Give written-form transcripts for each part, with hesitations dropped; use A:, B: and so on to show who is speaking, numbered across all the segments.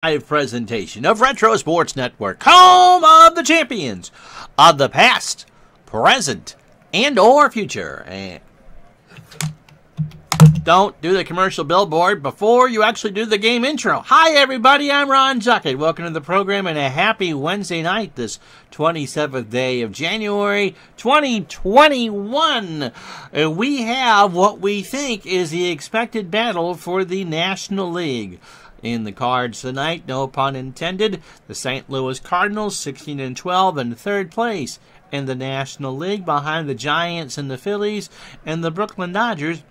A: Live presentation of Retro Sports Network, home of the champions of the past, present, and or future. And don't do the commercial billboard before you actually do the game intro. Hi everybody, I'm Ron Zuckett. Welcome to the program and a happy Wednesday night, this 27th day of January 2021. We have what we think is the expected battle for the National League. In the cards tonight, no pun intended, the St. Louis Cardinals 16-12 in third place in the National League behind the Giants and the Phillies, and the Brooklyn Dodgers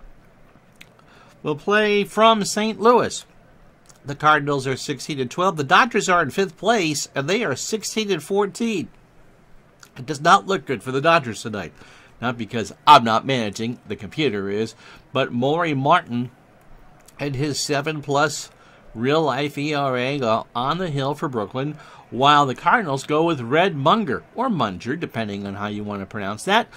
A: will play from St. Louis. The Cardinals are 16-12. The Dodgers are in fifth place, and they are 16-14. It does not look good for the Dodgers tonight. Not because I'm not managing, the computer is, but Maury Martin and his 7+ real-life ERA on the hill for Brooklyn, while the Cardinals go with Red Munger, or Munger, depending on how you want to pronounce that.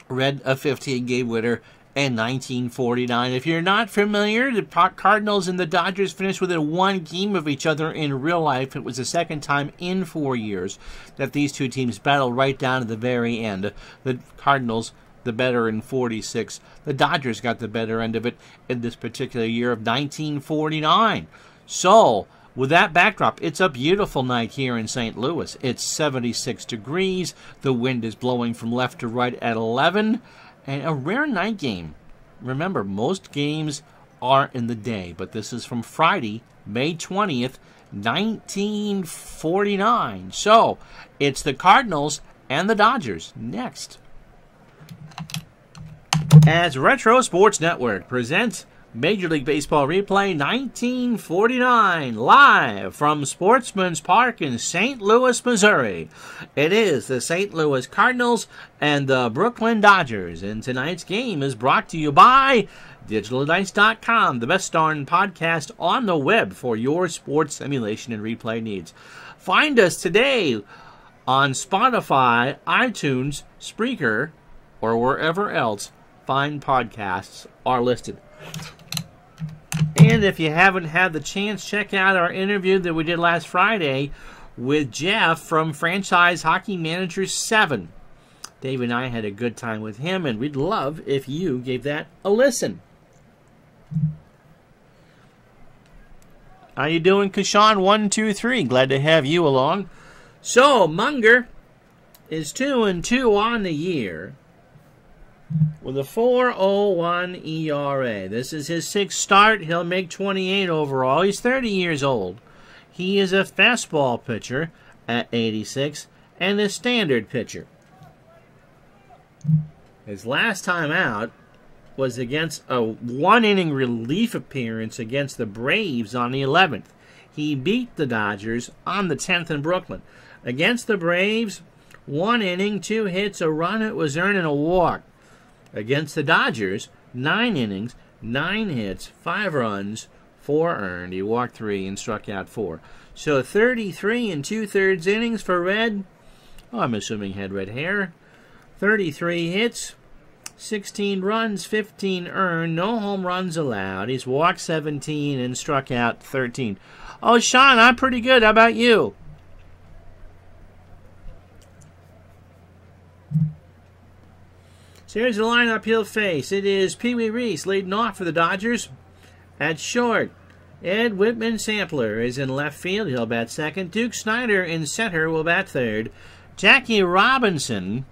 A: Red, a 15-game winner, and 1949. If you're not familiar, the Cardinals and the Dodgers finished within one game of each other in real life. It was the second time in 4 years that these two teams battled right down to the very end. The Cardinals the better in 46. The Dodgers got the better end of it in this particular year of 1949. So, with that backdrop, it's a beautiful night here in St. Louis. It's 76 degrees. The wind is blowing from left to right at 11. And a rare night game. Remember, most games are in the day, but this is from Friday, May 20th, 1949. So, it's the Cardinals and the Dodgers next. As Retro Sports Network presents Major League Baseball Replay 1949, live from Sportsman's Park in St. Louis, Missouri. It is the St. Louis Cardinals and the Brooklyn Dodgers, and tonight's game is brought to you by DigitalDice.com, the best darn podcast on the web for your sports simulation and replay needs. Find us today on Spotify, iTunes, Spreaker, or wherever else fine podcasts are listed. And if you haven't had the chance, check out our interview that we did last Friday with Jeff from Franchise Hockey Manager 7. Dave and I had a good time with him, and we'd love if you gave that a listen. How you doing, Kashawn? 1, 2, 3. Glad to have you along. So, Munger is 2-2 on the year, with a 4.01 ERA. This is his sixth start. He'll make 28 overall. He's 30 years old. He is a fastball pitcher at 86 and a standard pitcher. His last time out was against a one-inning relief appearance against the Braves on the 11th. He beat the Dodgers on the 10th in Brooklyn. Against the Braves, 1 inning, 2 hits, a run it was earned, and a walk. Against the Dodgers, 9 innings, 9 hits, 5 runs, 4 earned. He walked 3 and struck out 4. So 33 2/3 innings for Red. Oh, I'm assuming he had red hair. 33 hits, 16 runs, 15 earned, no home runs allowed. He's walked 17 and struck out 13. Oh, Sean, I'm pretty good. How about you? So here's the lineup he'll face. It is Pee Wee Reese leading off for the Dodgers. At short, Ed Whitman Sampler is in left field. He'll bat second. Duke Snyder in center will bat third. Jackie Robinson,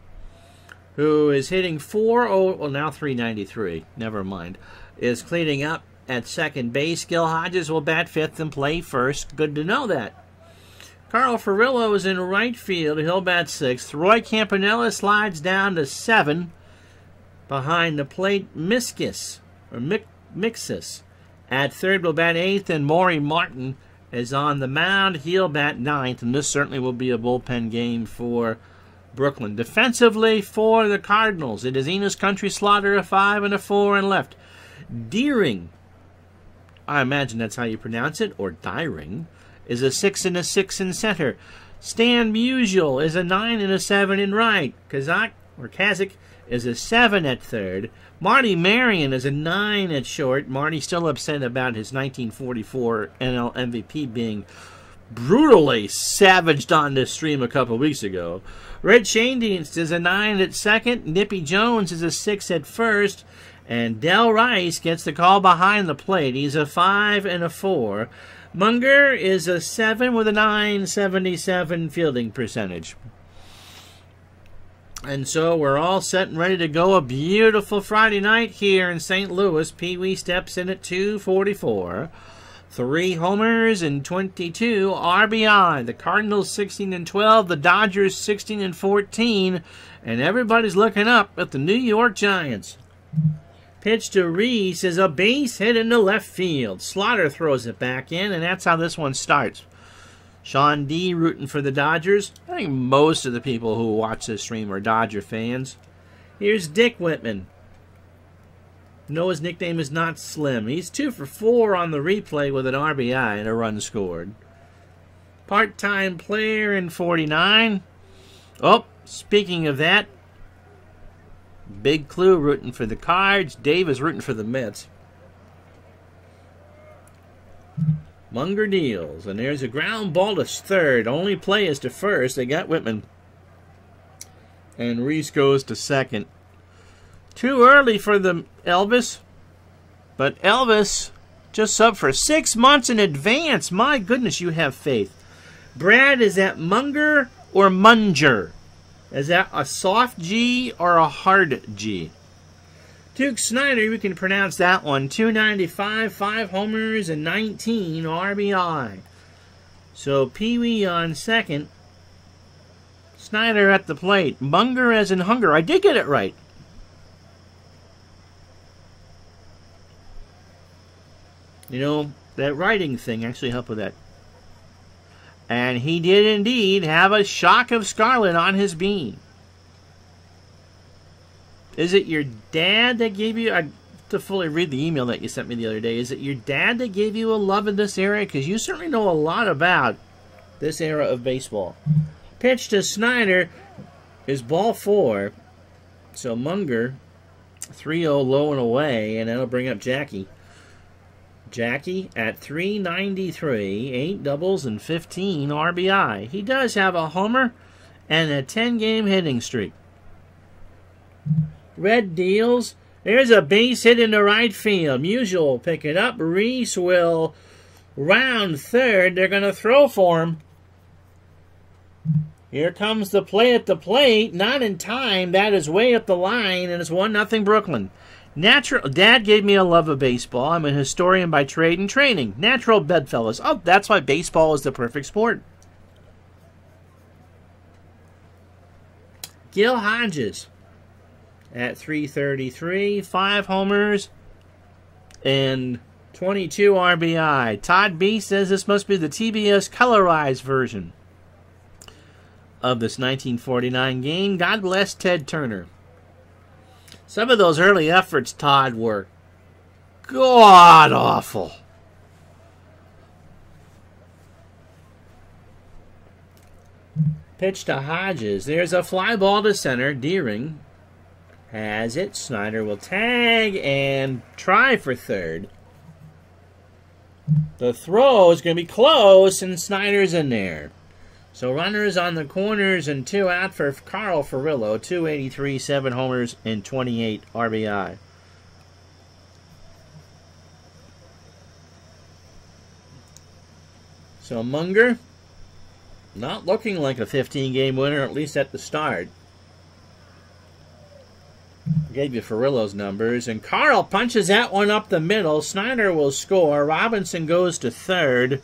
A: who is hitting 393. Never mind. Is cleaning up at second base. Gil Hodges will bat fifth and play first. Good to know that. Carl Furillo is in right field. He'll bat sixth. Roy Campanella slides down to 7. Behind the plate, Mixis at third will bat 8th, and Maury Martin is on the mound. He'll bat 9th, and this certainly will be a bullpen game for Brooklyn. Defensively for the Cardinals, it is Enos Country Slaughter, a 5 and a 4 in left. Deering, I imagine that's how you pronounce it, or Dyring, is a 6 and a 6 in center. Stan Musial is a 9 and a 7 in right. Kazak is a 7 at third. Marty Marion is a 9 at short. Marty's still upset about his 1944 NL MVP being brutally savaged on this stream a couple weeks ago. Red Shandienst is a 9 at second. Nippy Jones is a 6 at first. And Del Rice gets the call behind the plate. He's a 5 and a 4. Munger is a 7 with a 977 fielding percentage. And so we're all set and ready to go. A beautiful Friday night here in St. Louis. Pee Wee steps in at 244. 3 homers and 22 RBI. The Cardinals 16 and 12. The Dodgers 16 and 14. And everybody's looking up at the New York Giants. Pitch to Reese is a base hit into left field. Slaughter throws it back in, and that's how this one starts. Sean D. rooting for the Dodgers. I think most of the people who watch this stream are Dodger fans. Here's Dick Whitman. No, his nickname is not Slim. He's 2 for 4 on the replay with an RBI and a run scored. Part-time player in 49. Oh, speaking of that, Big Clue rooting for the Cards. Dave is rooting for the Mets. Munger deals, and there's a ground ball to third. Only play is to first. They got Whitman. And Reese goes to second. Too early for the Elvis. But Elvis just subbed for 6 months in advance. My goodness, you have faith. Brad, is that Munger or Munger? Is that a soft G or a hard G? Duke Snyder, you can pronounce that one. 295, 5 homers, and 19 RBI. So Pee Wee on second. Snyder at the plate. Munger as in hunger. I did get it right. You know, that writing thing actually helped with that. And he did indeed have a shock of scarlet on his bean. Is it your dad that gave you... I have to fully read the email that you sent me the other day. Is it your dad that gave you a love of this era? Because you certainly know a lot about this era of baseball. Pitch to Snyder is ball 4. So Munger, 3-0 low and away, and that'll bring up Jackie. Jackie at 393, 8 doubles and 15 RBI. He does have a homer and a 10-game hitting streak. Red deals. There's a base hit into right field. Musial will pick it up. Reese will round third. They're going to throw for him. Here comes the play at the plate. Not in time. That is way up the line, and it's 1-0 Brooklyn. Dad gave me a love of baseball. I'm a historian by trade and training. Natural bedfellows. Oh, that's why baseball is the perfect sport. Gil Hodges at 333, 5 homers and 22 RBI. Todd B says this must be the TBS colorized version of this 1949 game. God bless Ted Turner. Some of those early efforts, Todd, were god-awful. Pitch to Hodges. There's a fly ball to center. Deering has it. Snyder will tag and try for third. The throw is going to be close, and Snyder's in there. So runners on the corners and 2 out for Carl Furillo. 283, 7 homers, and 28 RBI. So Munger, not looking like a 15-game winner, at least at the start. Gave you Furillo's numbers. And Carl punches that one up the middle. Snyder will score. Robinson goes to third.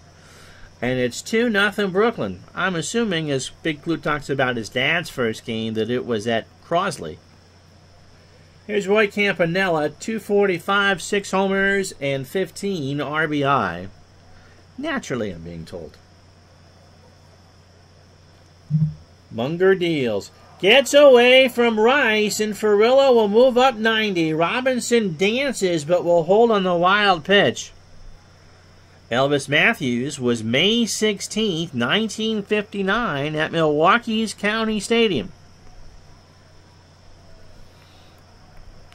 A: And it's 2-0 Brooklyn. I'm assuming, as Big Clue talks about his dad's first game, that it was at Crosley. Here's Roy Campanella, 245, 6 homers, and 15 RBI. Naturally, I'm being told. Munger deals. Gets away from Rice, and Furillo will move up 90. Robinson dances, but will hold on the wild pitch. Elvis Matthews was May 16, 1959 at Milwaukee's County Stadium.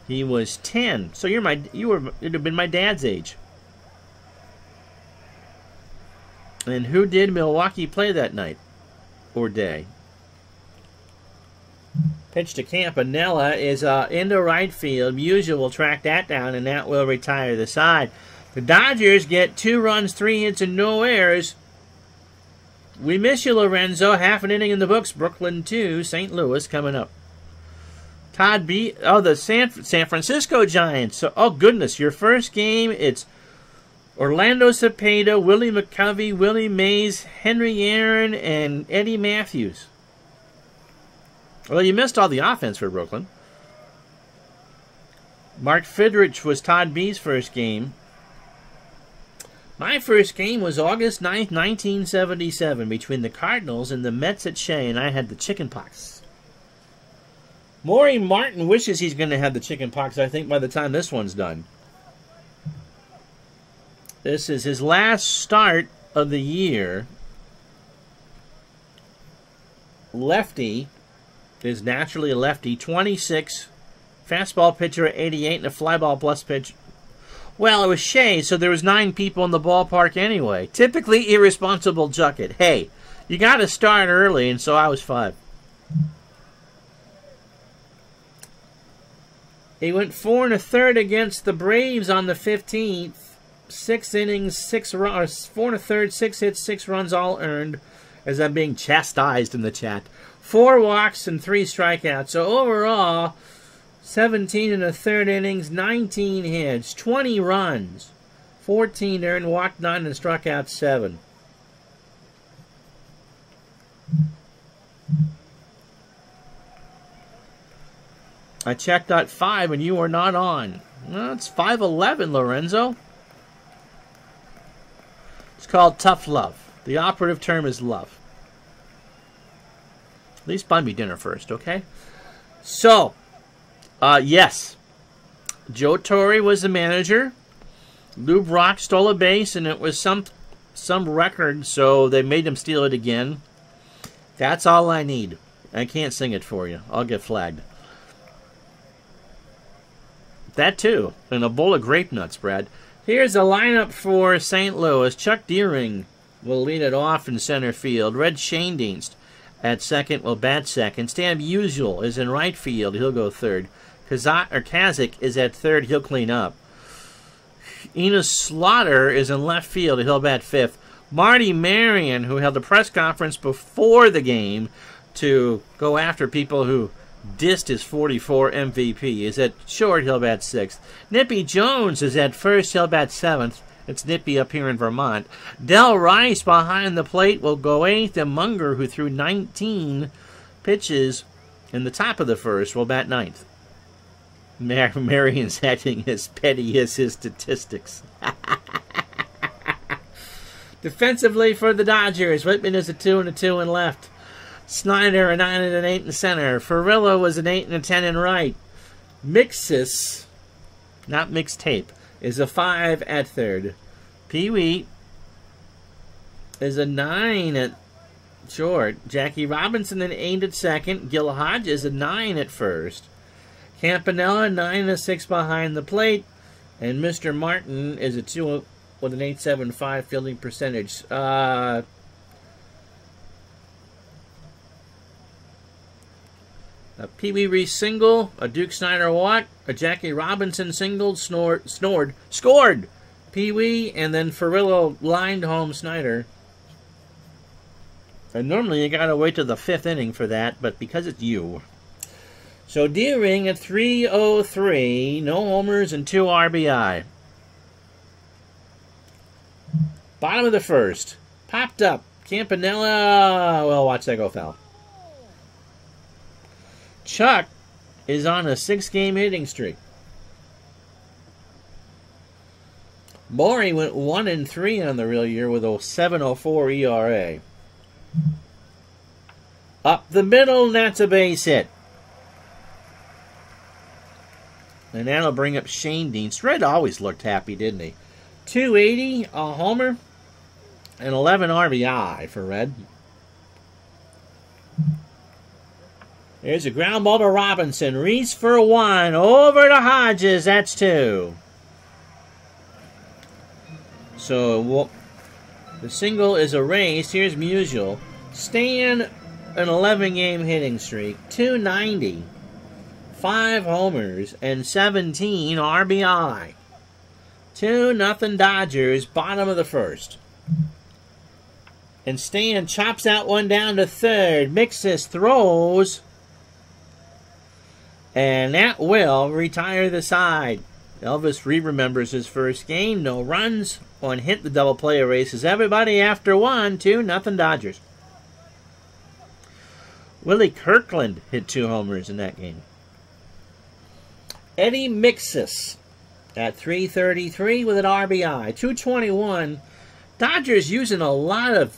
A: He was 10. So you'd have been my dad's age. And who did Milwaukee play that night or day? Pitch to Campanella is into right field. Musial will track that down, and that will retire the side. The Dodgers get 2 runs, 3 hits, and no errors. We miss you, Lorenzo. Half an inning in the books. Brooklyn 2, St. Louis coming up. Todd B. Oh, the San Francisco Giants. So, oh, goodness. Your first game, it's Orlando Cepeda, Willie McCovey, Willie Mays, Henry Aaron, and Eddie Matthews. Well, you missed all the offense for Brooklyn. Mark Fidrich was Todd B's first game. My first game was August 9th, 1977, between the Cardinals and the Mets at Shea, and I had the chicken pox. Maury Martin wishes he's going to have the chicken pox, I think, by the time this one's done. This is his last start of the year. Lefty is naturally a lefty. 26, fastball pitcher at 88, and a fly ball plus pitch. Well, it was Shea, so there was 9 people in the ballpark anyway. Typically irresponsible jucket. Hey, you got to start early, and so I was 5. He went 4 1/3 against the Braves on the 15th. 6 innings, 6 runs, 4 1/3, 6 hits, 6 runs, all earned, as I'm being chastised in the chat. 4 walks and 3 strikeouts. So overall, 17 1/3 innings, 19 hits, 20 runs, 14 earned, walked 9, and struck out 7. I checked at 5, and you were not on. Well, it's 5'11", Lorenzo. It's called tough love. The operative term is love. At least buy me dinner first, okay? So, yes. Joe Torre was the manager. Lou Brock stole a base, and it was some record, so they made him steal it again. That's all I need. I can't sing it for you. I'll get flagged. That too. And a bowl of grape nuts, Brad. Here's a lineup for St. Louis. Chuck Deering will lead it off in center field. Red Schoendienst at second will bat second. Stan Musial is in right field. He'll go third. Kazik is at third. He'll clean up. Enos Slaughter is in left field. He'll bat fifth. Marty Marion, who held a press conference before the game to go after people who dissed his 44 MVP, is at short. He'll bat sixth. Nippy Jones is at first. He'll bat seventh. It's Nippy up here in Vermont. Del Rice behind the plate will go eighth. And Munger, who threw 19 pitches in the top of the first, will bat ninth. Marion's acting as petty as his statistics. Defensively for the Dodgers, Whitman is a 2 and a 2 in left. Snyder a 9 and an 8 in center. Ferrillo was an 8 and a 10 in right. Mixis, not mixtape, is a 5 at third. Pee-wee is a 9 at short. Jackie Robinson an 8 at second. Gil Hodges a 9 at first. Campanella 9 and a 6 behind the plate. And Mr. Martin is a 2 with an 8.75 fielding percentage. A Pee-wee Reese single, a Duke Snyder walk, a Jackie Robinson single, scored. Pee-wee, and then Ferrillo lined home Snyder. And normally you gotta wait till the 5th inning for that, but because it's you. So Deering at 303, no homers and 2 RBI. Bottom of the first, popped up. Campanella, well, watch that go foul. Chuck is on a 6-game hitting streak. Maury went 1 and 3 on the real year with a 7.04 ERA. Up the middle, that's a base hit. And that'll bring up Schoendienst. Red always looked happy, didn't he? 280, a homer, and 11 RBI for Red. There's a ground ball to Robinson. Reese for 1. Over to Hodges. That's 2. So the single is erased. Here's Musial. Staying an 11-game hitting streak. 290. 5 homers and 17 RBI. 2-0 Dodgers. Bottom of the first. And Stan chops that one down to third. Mixes throws. And that will retire the side. Elvis remembers his first game. No runs. On hit, the double play erases everybody after 1. 2-0 Dodgers. Willie Kirkland hit 2 homers in that game. Eddie Mixis at 333 with an RBI. 221. Dodgers using a lot of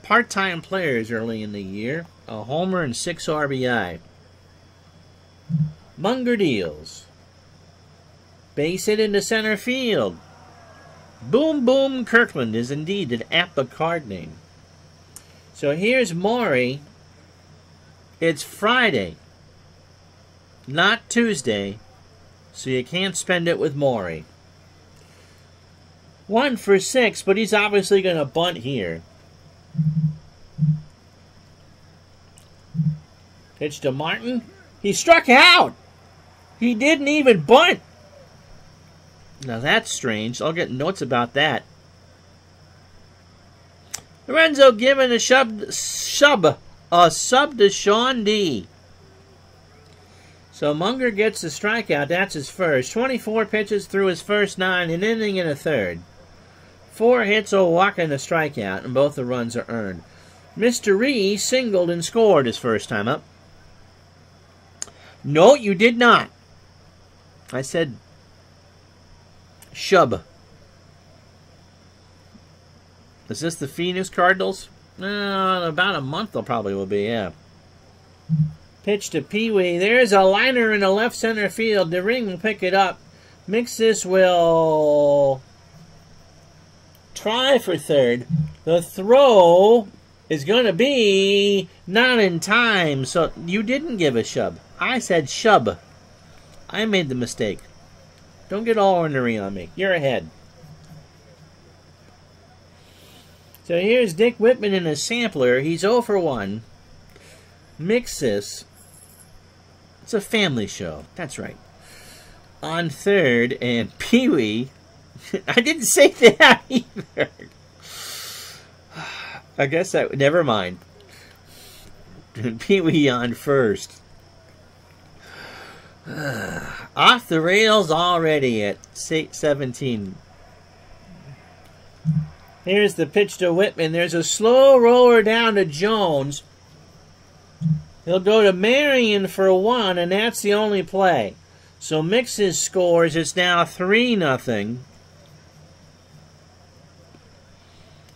A: part-time players early in the year. A homer and 6 RBI. Munger deals. Base hit into center field. Boom Boom Kirkland is indeed an apt card name. So here's Maury. It's Friday, not Tuesday, so you can't spend it with Maury. 1 for 6, but he's obviously going to bunt here. Pitch to Martin. He struck out. He didn't even bunt. Now that's strange. I'll get notes about that. Lorenzo giving a sub to Sean D. So Munger gets the strikeout. That's his first. 24 pitches through his first 9, an inning and a third. 4 hits, a walk, and a strikeout, and both the runs are earned. Mr. Ree singled and scored his first time up. No, you did not. I said shub. Is this the Phoenix Cardinals? About a month they'll probably will be, yeah. Pitch to Pee-wee. There's a liner in the left center field. The ring will pick it up. Mixis will try for third. The throw is going to be not in time. So you didn't give a shub. I said shub. I made the mistake. Don't get all ornery on me. You're ahead. So here's Dick Whitman in a sampler. He's 0 for 1. Mixis. It's a family show. That's right. On third, and Pee-wee. I didn't say that either. I guess that. Never mind. Pee-wee on first. Off the rails already at 17. Here's the pitch to Whitman. There's a slow roller down to Jones. He'll go to Marion for 1, and that's the only play. So Mixis scores. It's now 3-0.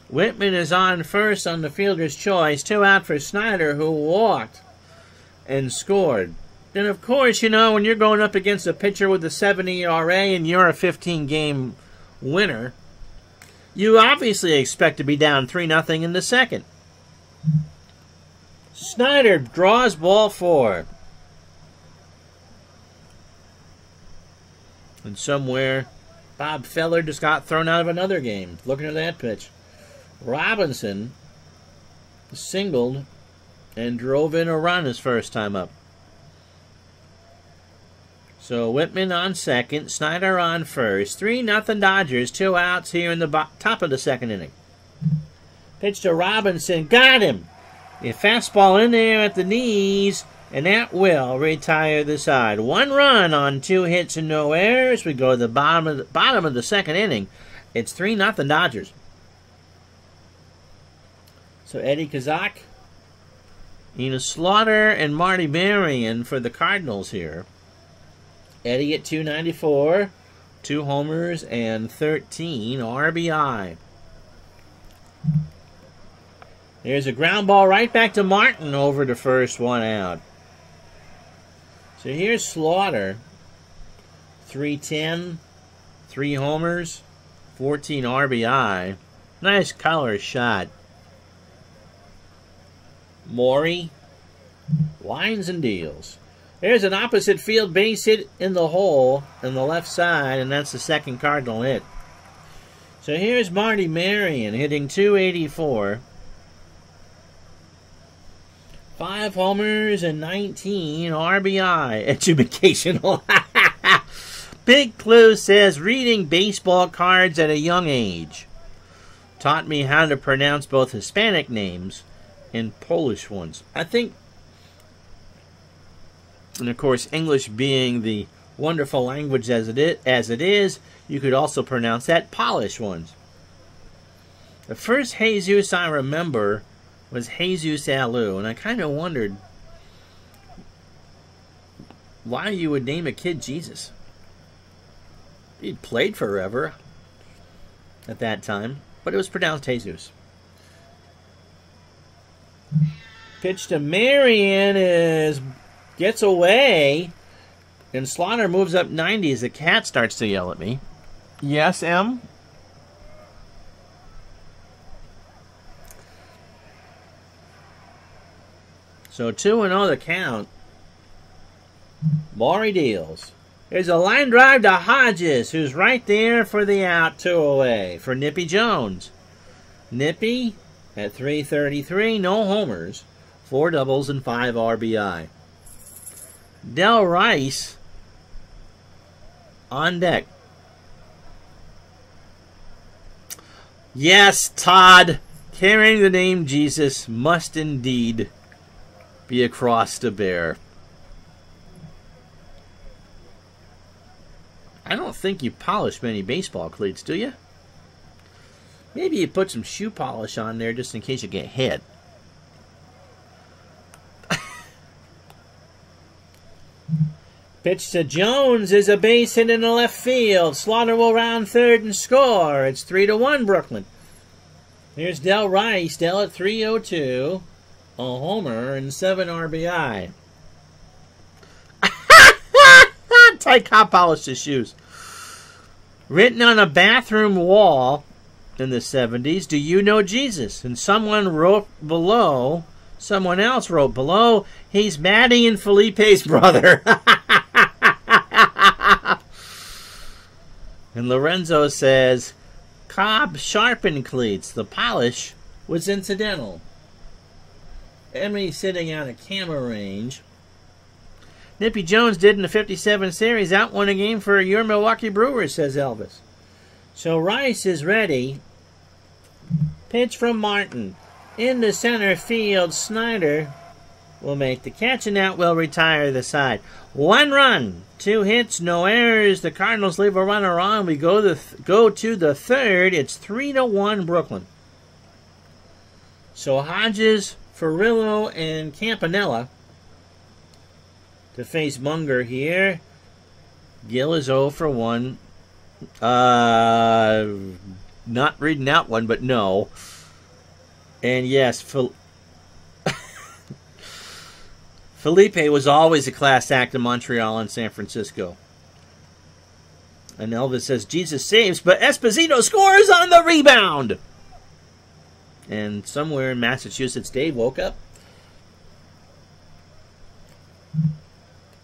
A: Whitman is on first on the fielder's choice. 2 out for Snyder, who walked and scored. And of course, you know, when you're going up against a pitcher with a 70 ERA and you're a 15-game winner, you obviously expect to be down 3-0 in the second. Snyder draws ball 4. And somewhere, Bob Feller just got thrown out of another game. Looking at that pitch. Robinson singled and drove in a run his first time up. So Whitman on second, Snyder on first. 3-0 Dodgers, 2 outs here in the top of the second inning. Pitch to Robinson, got him. A fastball in there at the knees, and that will retire the side. 1 run on 2 hits and no errors. We go to the bottom of the second inning. It's 3-0 Dodgers. So Eddie Kazak, Ina Slaughter, and Marty Marion for the Cardinals here. Eddie at 294, 2 homers and 13 RBI. There's a ground ball right back to Martin over to first, 1 out. So here's Slaughter, 310, 3 homers, 14 RBI. Nice color shot. Maury, Lines and deals. There's an opposite field base hit in the hole on the left side, and that's the second Cardinal hit. So here's Marty Marion hitting .284. 5 homers and 19 RBI. Educational. Big Clue says, reading baseball cards at a young age taught me how to pronounce both Hispanic names and Polish ones. I think, and of course, English being the wonderful language as it is, you could also pronounce that Polish ones. The first Jesus I remember was Jesus Alou, and I kind of wondered why you would name a kid Jesus. He'd played forever at that time, but it was pronounced Jesus. Pitch to Marion gets away, and Slaughter moves up 90 as the cat starts to yell at me. Yes, M? So 2-0 the count. Maury deals. There's a line drive to Hodges, who's right there for the out, 2 away for Nippy Jones. Nippy at .333, no homers, 4 doubles and 5 RBI. Del Rice on deck. Yes, Todd, carrying the name Jesus must indeed be a cross to bear. I don't think you polish many baseball cleats, do you? Maybe you put some shoe polish on there just in case you get hit. Pitch to Jones is a base hit in the left field. Slaughter will round third and score. It's 3-1 Brooklyn. Here's Del Rice. Del at .302. A homer and 7 RBI. Ty Cobb polished his shoes. Written on a bathroom wall in the 70s, do you know Jesus? And someone else wrote below, he's Maddie and Felipe's brother. And Lorenzo says, Cobb sharpened cleats. The polish was incidental. Emily sitting out of camera range. Nippy Jones did in the 57 series, out won a game for your Milwaukee Brewers, says Elvis. So Rice is ready. Pitch from Martin. Into center field, Snyder will make the catch, and that will retire the side. 1 run, 2 hits, no errors. The Cardinals leave a runner on. We go to the third. It's 3-1 Brooklyn. So Hodges, Ferrillo, and Campanella to face Munger here. Gill is 0 for 1. Not reading that one, but no. And yes, Felipe was always a class act in Montreal and San Francisco. And Elvis says, Jesus saves, but Esposito scores on the rebound. And somewhere in Massachusetts, Dave woke up.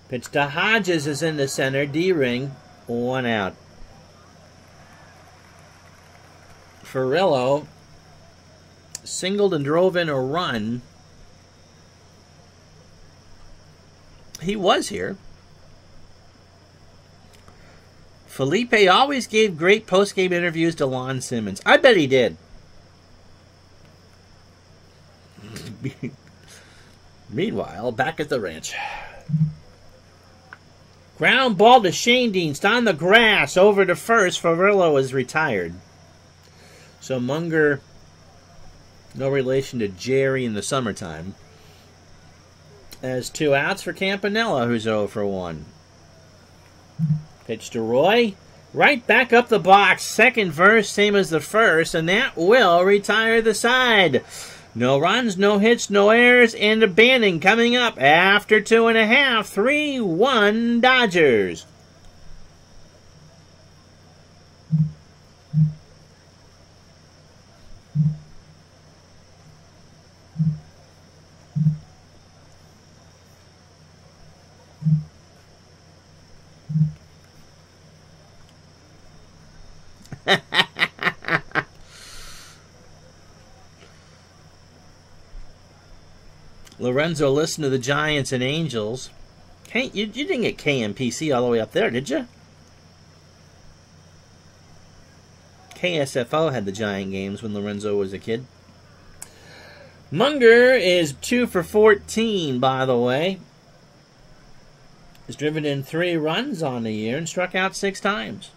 A: Pitch to Hodges is in the center. D-ring. 1 out. Ferrillo singled and drove in a run. He was here. Felipe always gave great post-game interviews to Lon Simmons. I bet he did. Meanwhile, back at the ranch. Ground ball to Shane Dienst on the grass. Over to first. Ferrillo is retired. So Munger, no relation to Jerry in the summertime, has 2 outs for Campanella, who's 0 for 1. Pitch to Roy. Right back up the box. Second verse, same as the first, and that will retire the side. No runs, no hits, no errors, and a banning coming up after 2.5. 3-1 Dodgers. Lorenzo listened to the Giants and Angels. Hey, you didn't get KMPC all the way up there, did you? KSFO had the Giant games when Lorenzo was a kid. Munger is 2 for 14, by the way. He's driven in 3 runs on the year and struck out 6 times.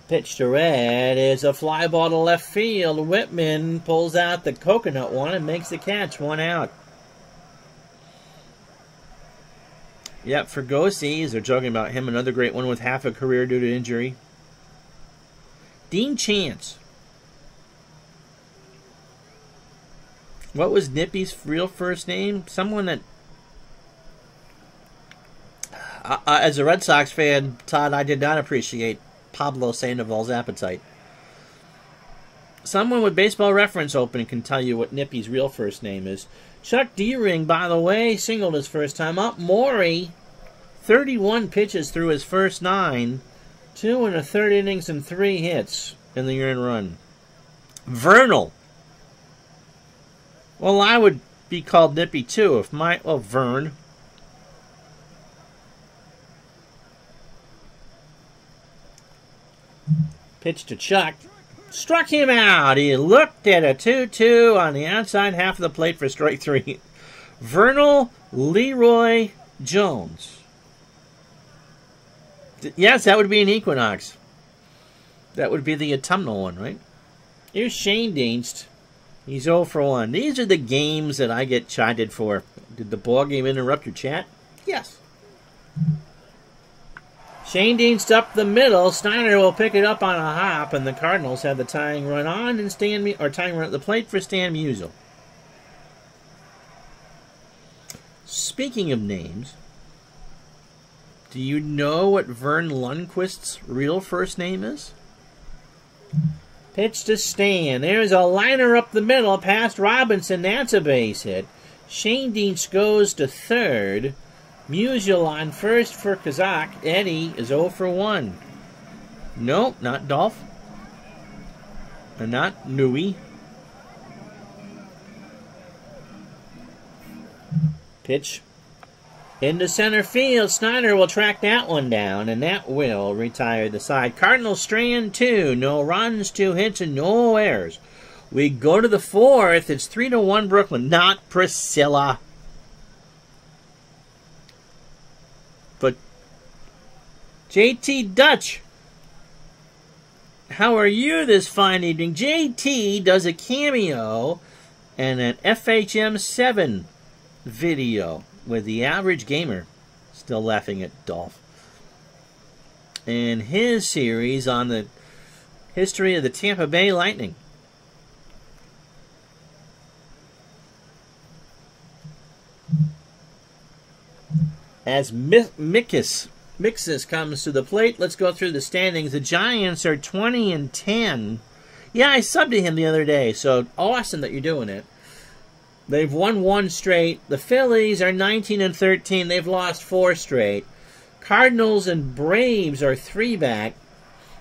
A: Pitch to Red is a fly ball to left field. Whitman pulls out the coconut one and makes the catch. 1 out. Yep, for Gosses, they're joking about him. Another great one with half a career due to injury. Dean Chance. What was Nippy's real first name? Someone that... as a Red Sox fan, Todd, I did not appreciate Pablo Sandoval's appetite. Someone with Baseball Reference open can tell you what Nippy's real first name is. Chuck D-Ring, by the way, singled his first time up. Maury, 31 pitches through his first 9. 2 1/3 innings and 3 hits in the earned run. Vernal. Well, I would be called Nippy too if my... Well, Vern. Pitch to Chuck. Struck him out. He looked at a 2-2 on the outside half of the plate for strike 3. Vernal Leroy Jones. Yes, that would be an Equinox. That would be the autumnal one, right? Here's Shane Dienst. He's 0 for 1. These are the games that I get chided for. Did the ball game interrupt your chat? Yes. Shane Dienst up the middle. Snyder will pick it up on a hop, and the Cardinals have the tying run on and tying run at the plate for Stan Musial. Speaking of names, do you know what Vern Lundquist's real first name is? Pitch to Stan. There's a liner up the middle past Robinson. That's a base hit. Shane Dienst goes to third. Musial on first for Kazak. Eddie is 0 for 1. Nope, not Dolph. And not Nui. Pitch into center field. Snyder will track that one down, and that will retire the side. Cardinals strand 2. No runs, 2 hits, and no errors. We go to the 4th. It's 3-1 Brooklyn. Not Priscilla. But JT Dutch, how are you this fine evening? JT does a cameo and an FHM 7 video with the average gamer. Still laughing at Dolph. And his series on the history of the Tampa Bay Lightning. As Mixis comes to the plate, let's go through the standings. The Giants are 20-10. Yeah, I subbed to him the other day, so awesome that you're doing it. They've won 1 straight. The Phillies are 19-13. They've lost 4 straight. Cardinals and Braves are 3 back.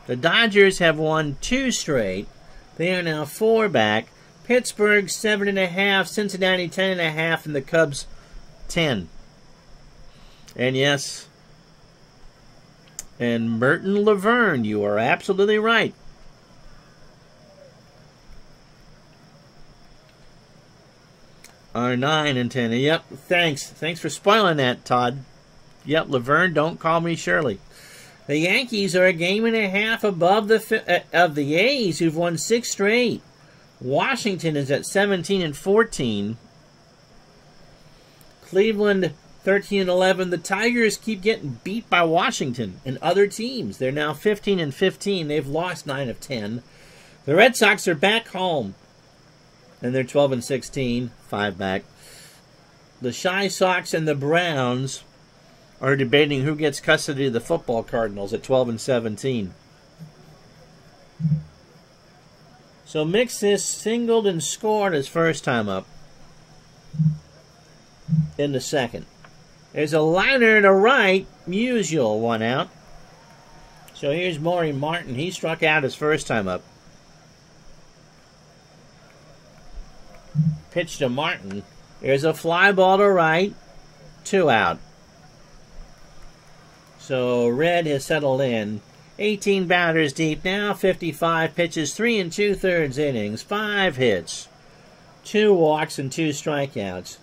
A: The Dodgers have won 2 straight. They are now 4 back. Pittsburgh 7.5, Cincinnati 10.5, and the Cubs 10. And yes, and Merton Laverne, you are absolutely right. Are 9-10. Yep, thanks. Thanks for spoiling that, Todd. Yep, Laverne, don't call me Shirley. The Yankees are a game and a half above of the A's, who've won 6 straight. Washington is at 17-14. Cleveland 13-11. The Tigers keep getting beat by Washington and other teams. They're now 15-15. They've lost 9 of 10. The Red Sox are back home, and they're 12-16, 5 back. The Chi Sox and the Browns are debating who gets custody of the football Cardinals at 12-17. So Mixis singled and scored his first time up in the second. There's a liner to right. Musial 1 out. So here's Maury Martin. He struck out his first time up. Pitch to Martin. There's a fly ball to right. 2 out. So Red has settled in. 18 batters deep now. 55 pitches. 3 2/3 innings. 5 hits. 2 walks and 2 strikeouts.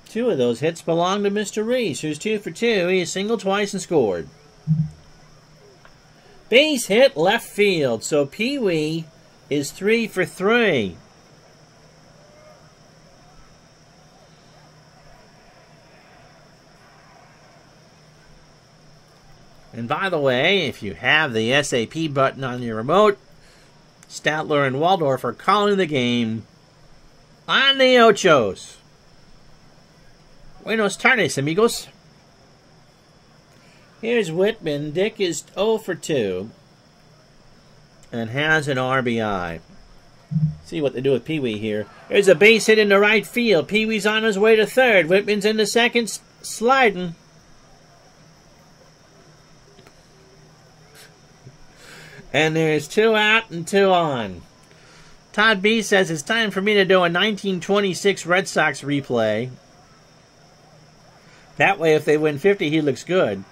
A: 2 of those hits belong to Mr. Reese, who's 2 for 2. He singled twice and scored. Base hit left field. So Pee Wee is 3 for 3. And by the way, if you have the SAP button on your remote, Statler and Waldorf are calling the game on the Ochos. Buenos tardes, amigos. Here's Whitman. Dick is 0 for 2 and has an RBI. See what they do with Pee Wee here. There's a base hit into right field. Pee Wee's on his way to third. Whitman's into second, sliding. And there's 2 out and 2 on. Todd B says it's time for me to do a 1926 Red Sox replay. That way, if they win 50, he looks good.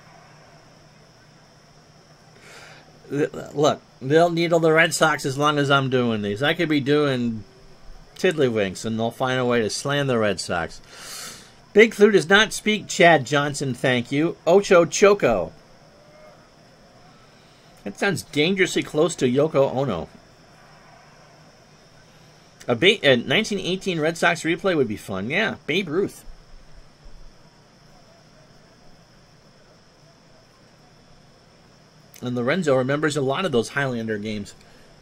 A: Look, they'll needle the Red Sox as long as I'm doing these. I could be doing tiddlywinks, and they'll find a way to slam the Red Sox. Big Clue does not speak Chad Johnson, thank you. Ocho Choco. That sounds dangerously close to Yoko Ono. A 1918 Red Sox replay would be fun. Yeah, Babe Ruth. And Lorenzo remembers a lot of those Highlander games.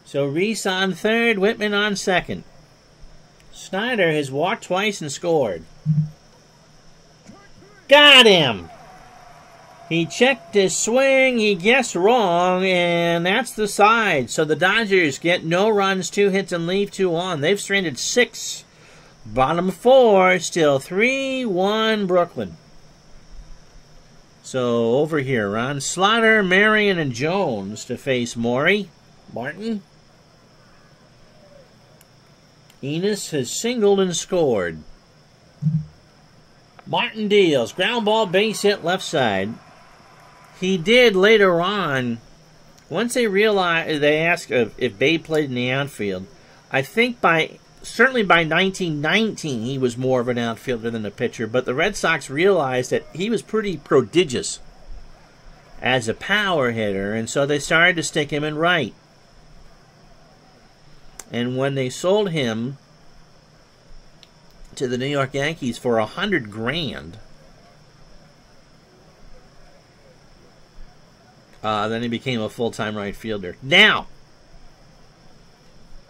A: So Reese on third, Whitman on second. Snyder has walked twice and scored. Got him! He checked his swing, he guessed wrong, and that's the side. So the Dodgers get no runs, 2 hits, and leave 2 on. They've stranded 6. Bottom 4, still 3-1 Brooklyn. So over here, Ron Slaughter, Marion, and Jones to face Morey. Martin. Enos has singled and scored. Martin deals. Ground ball, base hit, left side. He did later on, once they realized, they asked if Babe played in the outfield. I think certainly by 1919 he was more of an outfielder than a pitcher, but the Red Sox realized that he was pretty prodigious as a power hitter, and so they started to stick him in right. And when they sold him to the New York Yankees for $100,000, then he became a full-time right fielder. Now,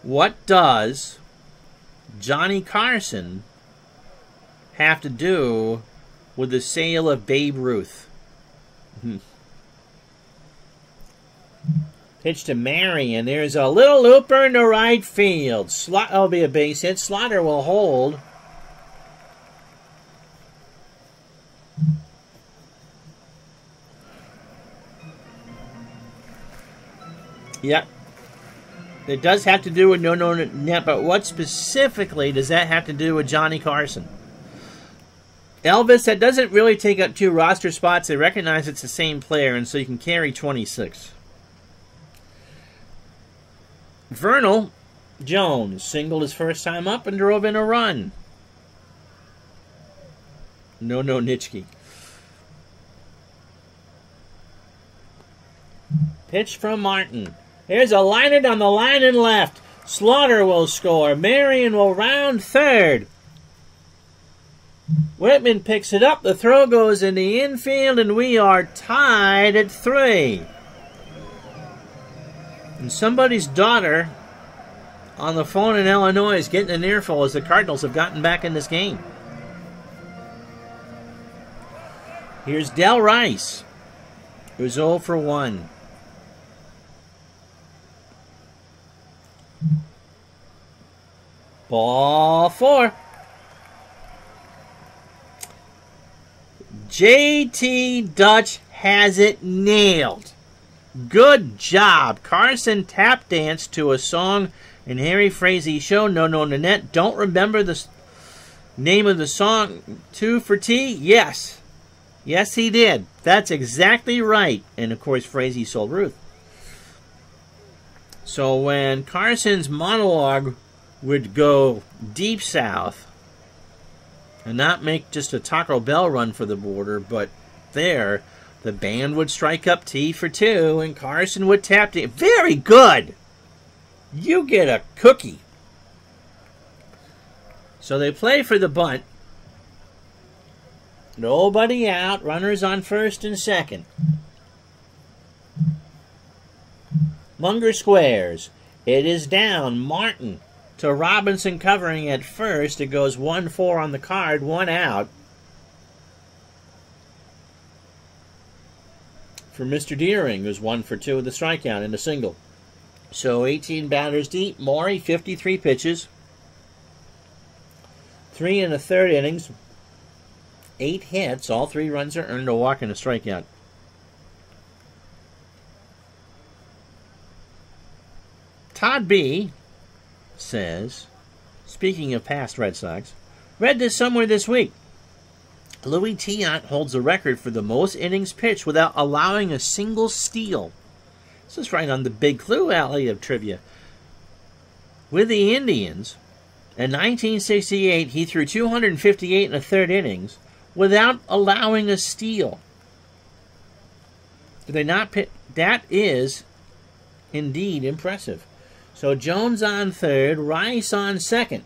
A: what does Johnny Carson have to do with the sale of Babe Ruth? Pitch to Marion. There's a little looper into right field. That'll be a base hit. Slaughter will hold. Yep. It does have to do with no net, but what specifically does that have to do with Johnny Carson? Elvis, that doesn't really take up 2 roster spots. They recognize it's the same player, and so you can carry 26. Vernal Jones singled his first time up and drove in a run. No, Nitschke. Pitch from Martin. There's a liner down the line and left. Slaughter will score. Marion will round third. Whitman picks it up. The throw goes in the infield, and we are tied at 3. And somebody's daughter on the phone in Illinois is getting an earful as the Cardinals have gotten back in this game. Here's Del Rice, who's 0 for 1. Ball 4. JT Dutch has it nailed. Good job. Carson tap danced to a song in Harry Frazee show. No Nanette. Don't remember the Name of the song, 2 for T? Yes. Yes, he did. That's exactly right. And, of course, Frazee sold Ruth. So when Carson's monologue would go deep south and not make just a Taco Bell run for the border, but there, the band would strike up T for 2, and Carson would tap T. Very good! You get a cookie. So they play for the bunt. Nobody out. Runners on first and second. Munger squares. It is down. Martin to Robinson covering at first. It goes 1-4 on the card. 1 out. For Mr. Deering, who's 1 for 2 with a strikeout and a single. So 18 batters deep. Maury, 53 pitches. 3 1/3 innings. 8 hits. All 3 runs are earned, a walk and a strikeout. Todd B. says, speaking of past Red Sox, read this somewhere this week. Louis Tiant holds the record for the most innings pitched without allowing a single steal. This is right on the Big Clue alley of trivia. With the Indians, in 1968, he threw 258 1/3 innings without allowing a steal. Did they not pick? That is indeed impressive. So Jones on third, Rice on second.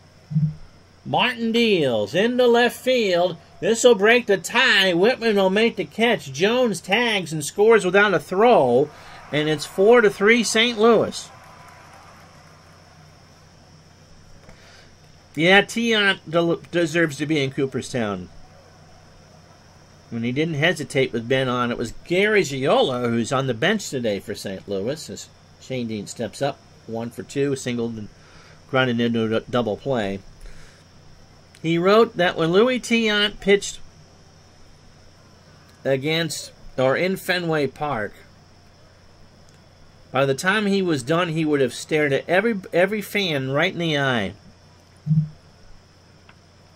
A: Martin deals into left field. This will break the tie. Whitman will make the catch. Jones tags and scores without a throw, and it's 4-3 St. Louis. Yeah, Tiant deserves to be in Cooperstown. When he didn't hesitate with Ben on, it was Gary Giola who's on the bench today for St. Louis as Shane Dean steps up. 1 for 2, singled and grounded into a double play. He wrote that when Louis Tiant pitched against or in Fenway Park, by the time he was done, he would have stared at every fan right in the eye.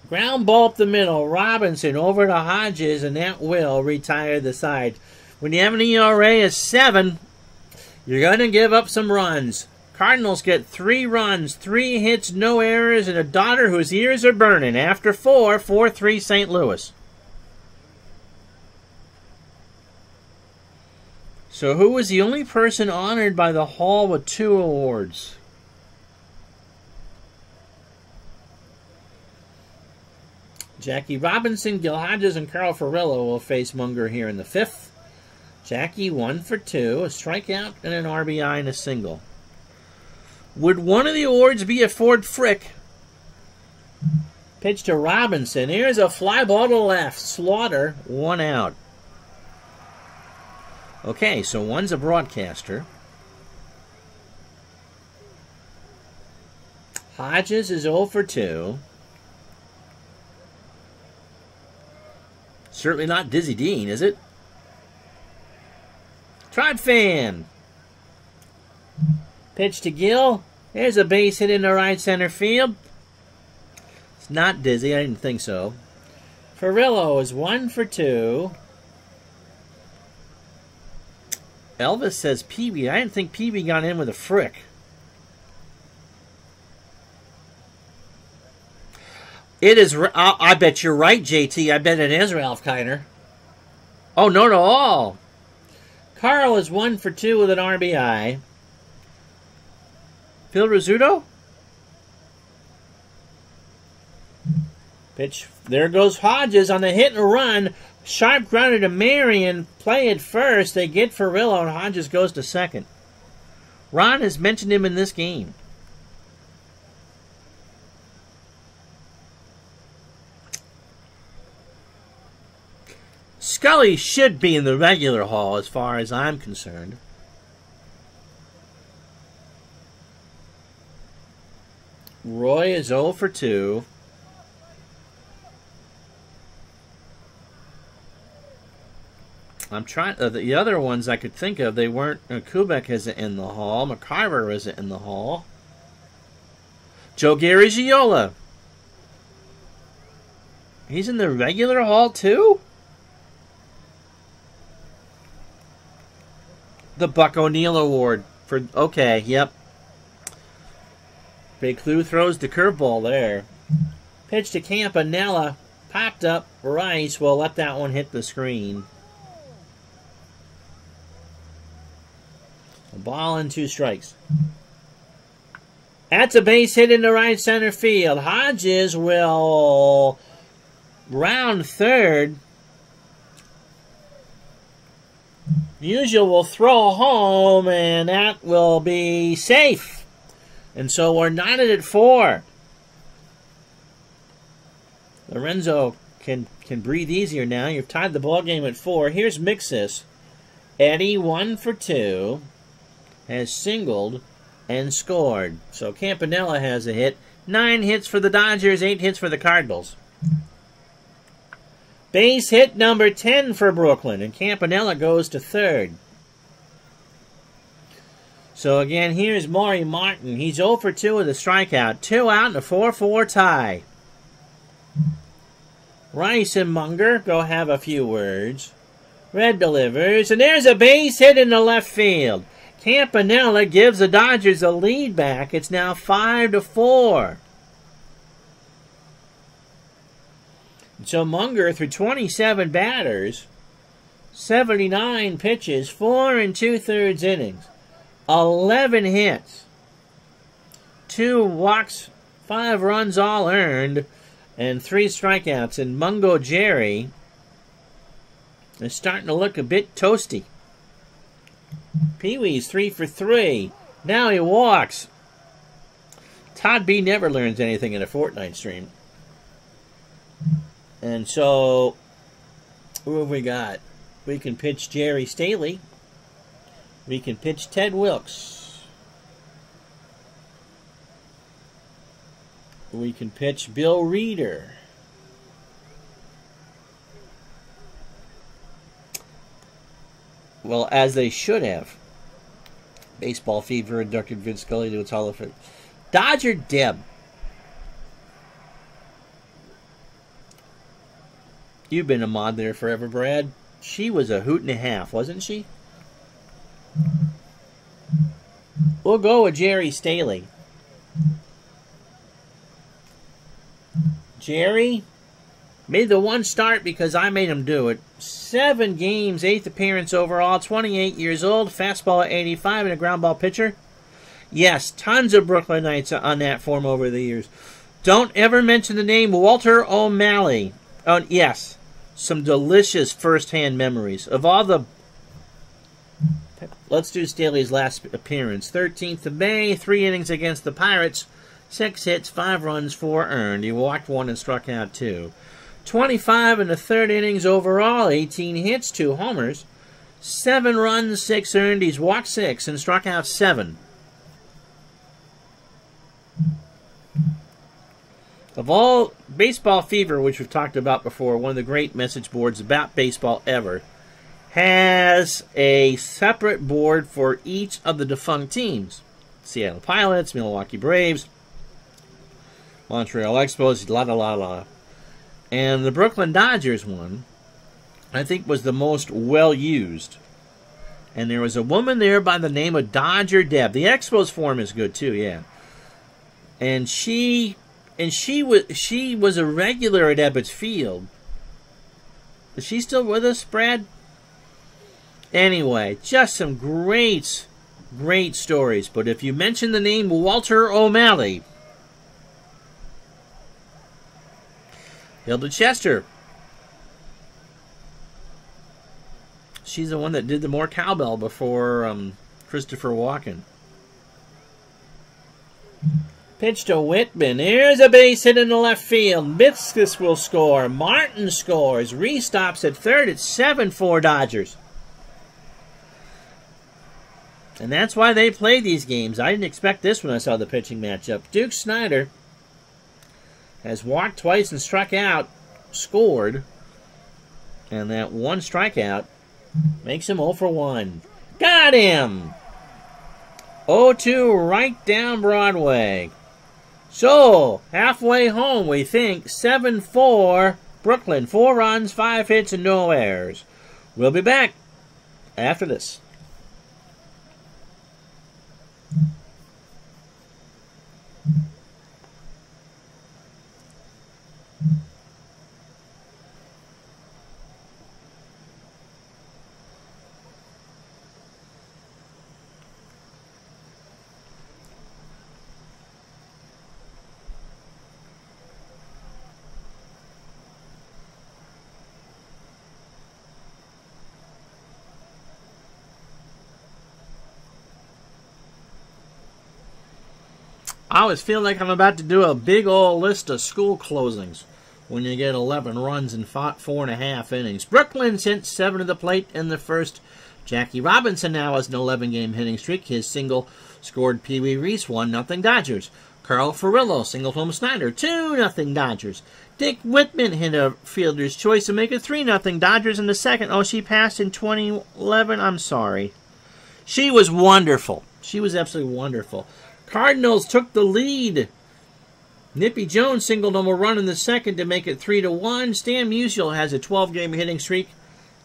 A: Ground ball up the middle. Robinson over to Hodges, and that will retire the side. When you have an ERA of 7, you're going to give up some runs. Cardinals get 3 runs, 3 hits, no errors, and a daughter whose ears are burning. After 4-3 St. Louis. So who was the only person honored by the Hall with 2 awards? Jackie Robinson, Gil Hodges, and Carl Furillo will face Munger here in the 5th. Jackie 1 for 2, a strikeout and an RBI and a single. Would one of the awards be a Ford Frick? Pitch to Robinson. Here's a fly ball to left. Slaughter, 1 out. Okay, so one's a broadcaster. Hodges is 0 for 2. Certainly not Dizzy Dean, is it? Tribe fan. Pitch to Gill. There's a base hit into right center field. It's not Dizzy. I didn't think so. Furillo is 1 for 2. Elvis says Peavy. I didn't think Peavy got in with a frick. It is. I bet you're right, JT. I bet it is Ralph Kiner. Oh, no, no, all. Carl is 1 for 2 with an RBI. Phil Rizzuto? Pitch. There goes Hodges on the hit and run. Sharp grounded to Marion. Play at first. They get Furillo, and Hodges goes to second. Ron has mentioned him in this game. Scully should be in the regular hall as far as I'm concerned. Roy is 0 for 2. I'm trying. The other ones I could think of, they weren't. Kubek isn't in the hall. McCarver isn't in the hall. Joe Gary Giola. He's in the regular hall, too? The Buck O'Neil Award. Okay, yep. Big Clue throws the curveball there. Pitch to Campanella. Popped up. Rice will let that one hit the screen. A ball and 2 strikes. That's a base hit into right center field. Hodges will round third. Musial will throw home, and that will be safe. And so we're knotted at 4. Lorenzo can breathe easier now. You've tied the ball game at 4. Here's Mixis. Eddie, 1 for 2, has singled and scored. So Campanella has a hit. 9 hits for the Dodgers, 8 hits for the Cardinals. Base hit number 10 for Brooklyn, and Campanella goes to third. So again, here's Maury Martin. He's 0 for 2 with a strikeout. 2 out and a 4-4 tie. Rice and Munger go have a few words. Red delivers, and there's a base hit in the left field. Campanella gives the Dodgers a lead back. It's now 5-4. So Munger, through 27 batters, 79 pitches, 4 2/3 innings, 11 hits, 2 walks, 5 runs all earned, and 3 strikeouts. And Mungo Jerry is starting to look a bit toasty. Pee-wee's 3 for 3. Now he walks. Todd B never learns anything in a fortnight stream. And so, who have we got? We can pitch Jerry Staley. We can pitch Ted Wilkes. We can pitch Bill Reeder. Well, as they should have. Baseball Fever inducted Vince Scully to its Hall of Fame. Dodger Deb. You've been a mod there forever, Brad. She was a hoot and a half, wasn't she? We'll go with Jerry Staley. Jerry made the 1 start because I made him do it. 7 games, 8th appearance overall, 28 years old, fastball at 85 and a ground ball pitcher. Yes, tons of Brooklynites on that form over the years. Don't ever mention the name Walter O'Malley. Oh, yes, some delicious first-hand memories. Of all the... Let's do Staley's last appearance. 13th of May, 3 innings against the Pirates, 6 hits, 5 runs, 4 earned. He walked 1 and struck out 2. 25 in the 3rd innings overall, 18 hits, 2 homers, 7 runs, 6 earned. He's walked 6 and struck out 7. Of all, Baseball Fever, which we've talked about before, one of the great message boards about baseball ever, has a separate board for each of the defunct teams. Seattle Pilots, Milwaukee Braves, Montreal Expos, la. And the Brooklyn Dodgers one, I think, was the most well-used. And there was a woman there by the name of Dodger Deb. The Expos form is good, too, yeah. And she was a regular at Ebbets Field. Is she still with us, Brad? Anyway, just some great stories. But if you mention the name Walter O'Malley, Hilda Chester. She's the one that did the more cowbell before Christopher Walken. Pitch to Whitman. Here's a base hit in the left field. Mixis will score. Martin scores. Reese stops at third. It's 7-4 Dodgers. And that's why they play these games. I didn't expect this when I saw the pitching matchup. Duke Snyder has walked twice and struck out, scored, and that 1 strikeout makes him 0 for 1. Got him! 0-2 right down Broadway. So, halfway home, we think 7-4 Brooklyn, 4 runs, 5 hits, and no errors. We'll be back after this. I always feel like I'm about to do a big old list of school closings when you get 11 runs in 4.5 innings. Brooklyn sent 7 to the plate in the first. Jackie Robinson now has an 11-game hitting streak. His single scored Pee Wee Reese, 1-0 Dodgers. Carl Furillo singled home Snyder, 2-0 Dodgers. Dick Whitman hit a fielder's choice to make it 3-0 Dodgers in the second. Oh, she passed in 2011. I'm sorry. She was wonderful. She was absolutely wonderful. Cardinals took the lead. Nippy Jones singled home a run in the second to make it 3-1. Stan Musial has a 12-game hitting streak.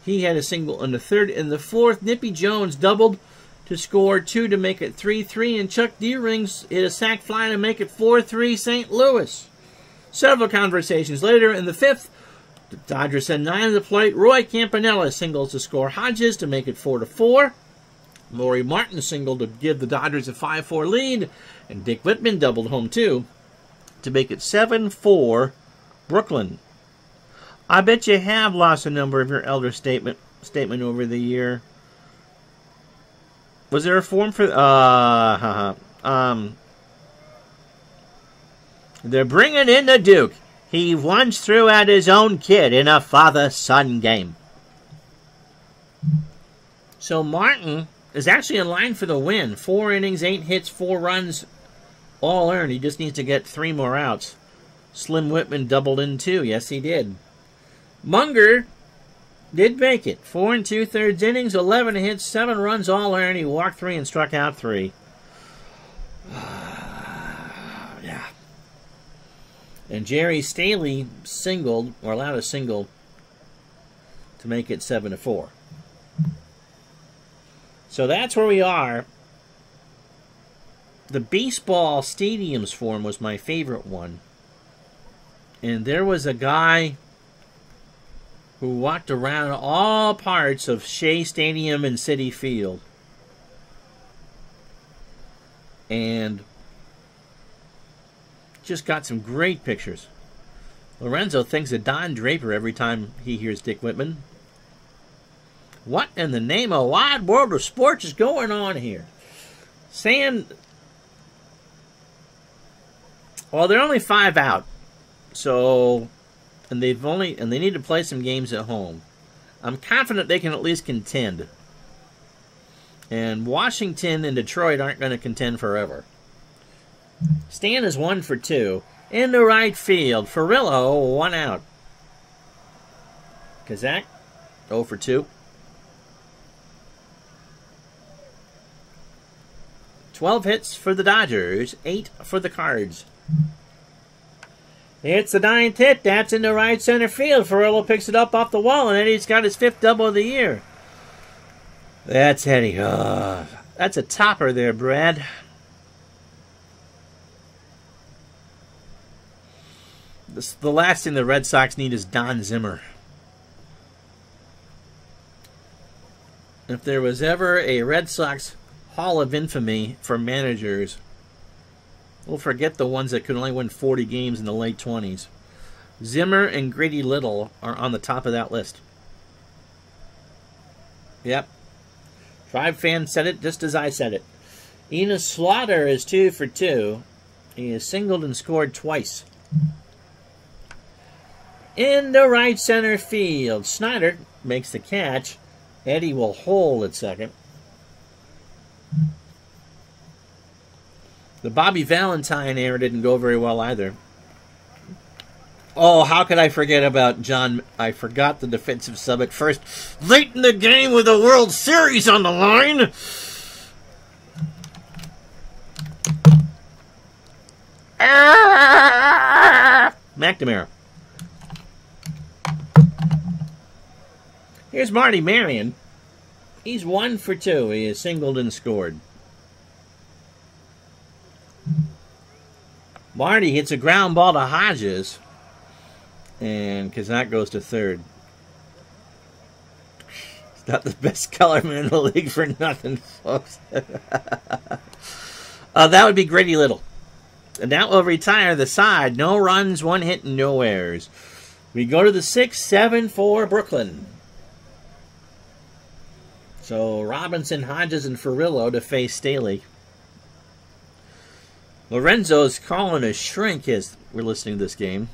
A: He had a single in the third. In the fourth, Nippy Jones doubled to score 2 to make it 3-3, and Chuck Deerings hit a sac fly to make it 4-3 St. Louis. Several conversations later, in the fifth, the Dodgers sent 9 to the plate. Roy Campanella singles to score Hodges to make it 4-4. Laurie Martin singled to give the Dodgers a 5-4 lead, and Dick Whitman doubled home 2 to make it 7-4 Brooklyn. I bet you have lost a number of your elder statement over the year. Was there a form for they're bringing in the Duke. He once threw out his own kid in a father-son game. So Martin is actually in line for the win. 4 innings, 8 hits, 4 runs, all earned. He just needs to get 3 more outs. Slim Whitman doubled in 2. Yes, he did. Munger did make it. 4 2/3 innings, 11 hits, 7 runs, all earned. He walked 3 and struck out 3. Yeah. And Jerry Staley singled, or allowed a single, to make it 7-4. So that's where we are. The baseball stadiums form was my favorite one. And there was a guy who walked around all parts of Shea Stadium and Citi Field. And just got some great pictures. Lorenzo thinks of Don Draper every time he hears Dick Whitman. What in the name of wide world of sports is going on here? Well, they're only 5 out. So, and they need to play some games at home. I'm confident they can at least contend. And Washington and Detroit aren't going to contend forever. Stan is 1 for 2. In the right field, Furillo, 1 out. Kazak, 0 for 2. 12 hits for the Dodgers, 8 for the Cards. It's the 9th hit. That's in the right center field. Furillo picks it up off the wall, and Eddie's got his 5th double of the year. That's Eddie. Oh, that's a topper there, Brad. The last thing the Red Sox need is Don Zimmer. If there was ever a Red Sox Hall of Infamy for managers, we'll forget the ones that could only win 40 games in the late 20s. Zimmer and Grady Little are on the top of that list. Yep. Tribe fan said it just as I said it. Enos Slaughter is 2 for 2. He has singled and scored twice. In the right center field, Snyder makes the catch. Eddie will hold at second. The Bobby Valentine era didn't go very well either. Oh, how could I forget about John? I forgot the defensive sub at first. Late in the game with the World Series on the line. McNamara. Here's Marty Marion. He's 1 for 2. He has singled and scored. Marty hits a ground ball to Hodges. And Kazak goes to third. He's not the best colorman in the league for nothing, folks. That would be Grady Little. And that will retire the side. No runs, 1 hit, and no errors. We go to the 6-7 for Brooklyn. So Robinson, Hodges, and Ferrillo to face Staley. Lorenzo's calling a shrink as we're listening to this game.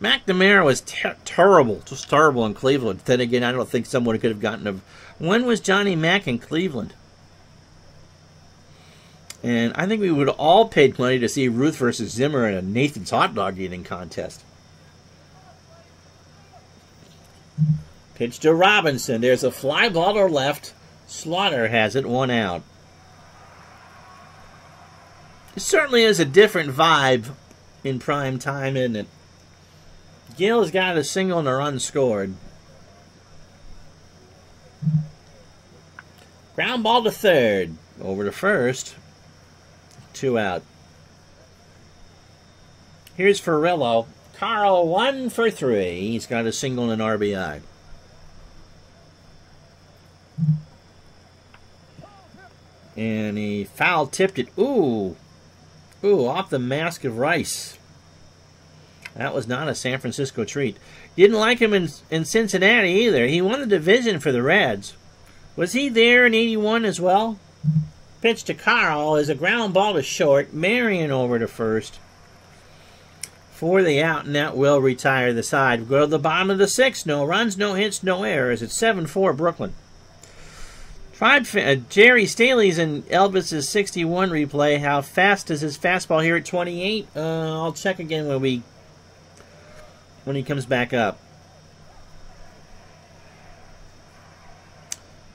A: McNamara was terrible, just terrible in Cleveland. Then again, I don't think someone could have gotten him. When was Johnny Mack in Cleveland? And I think we would have all paid money to see Ruth versus Zimmer in a Nathan's hot dog eating contest. Pitch to Robinson. There's a fly ball to left. Slaughter has it, 1 out. It certainly is a different vibe in prime time, isn't it? Gill has got a single and a run scored. Ground ball to third. Over to first. 2 out. Here's Ferrillo. Carl 1 for 3. He's got a single and an RBI. And he foul tipped it. Ooh, off the mask of Rice. That was not a San Francisco treat. Didn't like him in Cincinnati either. He won the division for the Reds. Was he there in 81 as well? Pitch to Carl is a ground ball to short. Marion over to first for the out, and that will retire the side. We'll go to the bottom of the 6th. No runs, no hits, no errors. It's 7-4 Brooklyn. Jerry Staley's in Elvis's 61 replay. How fast is his fastball here at 28? I'll check again when he comes back up.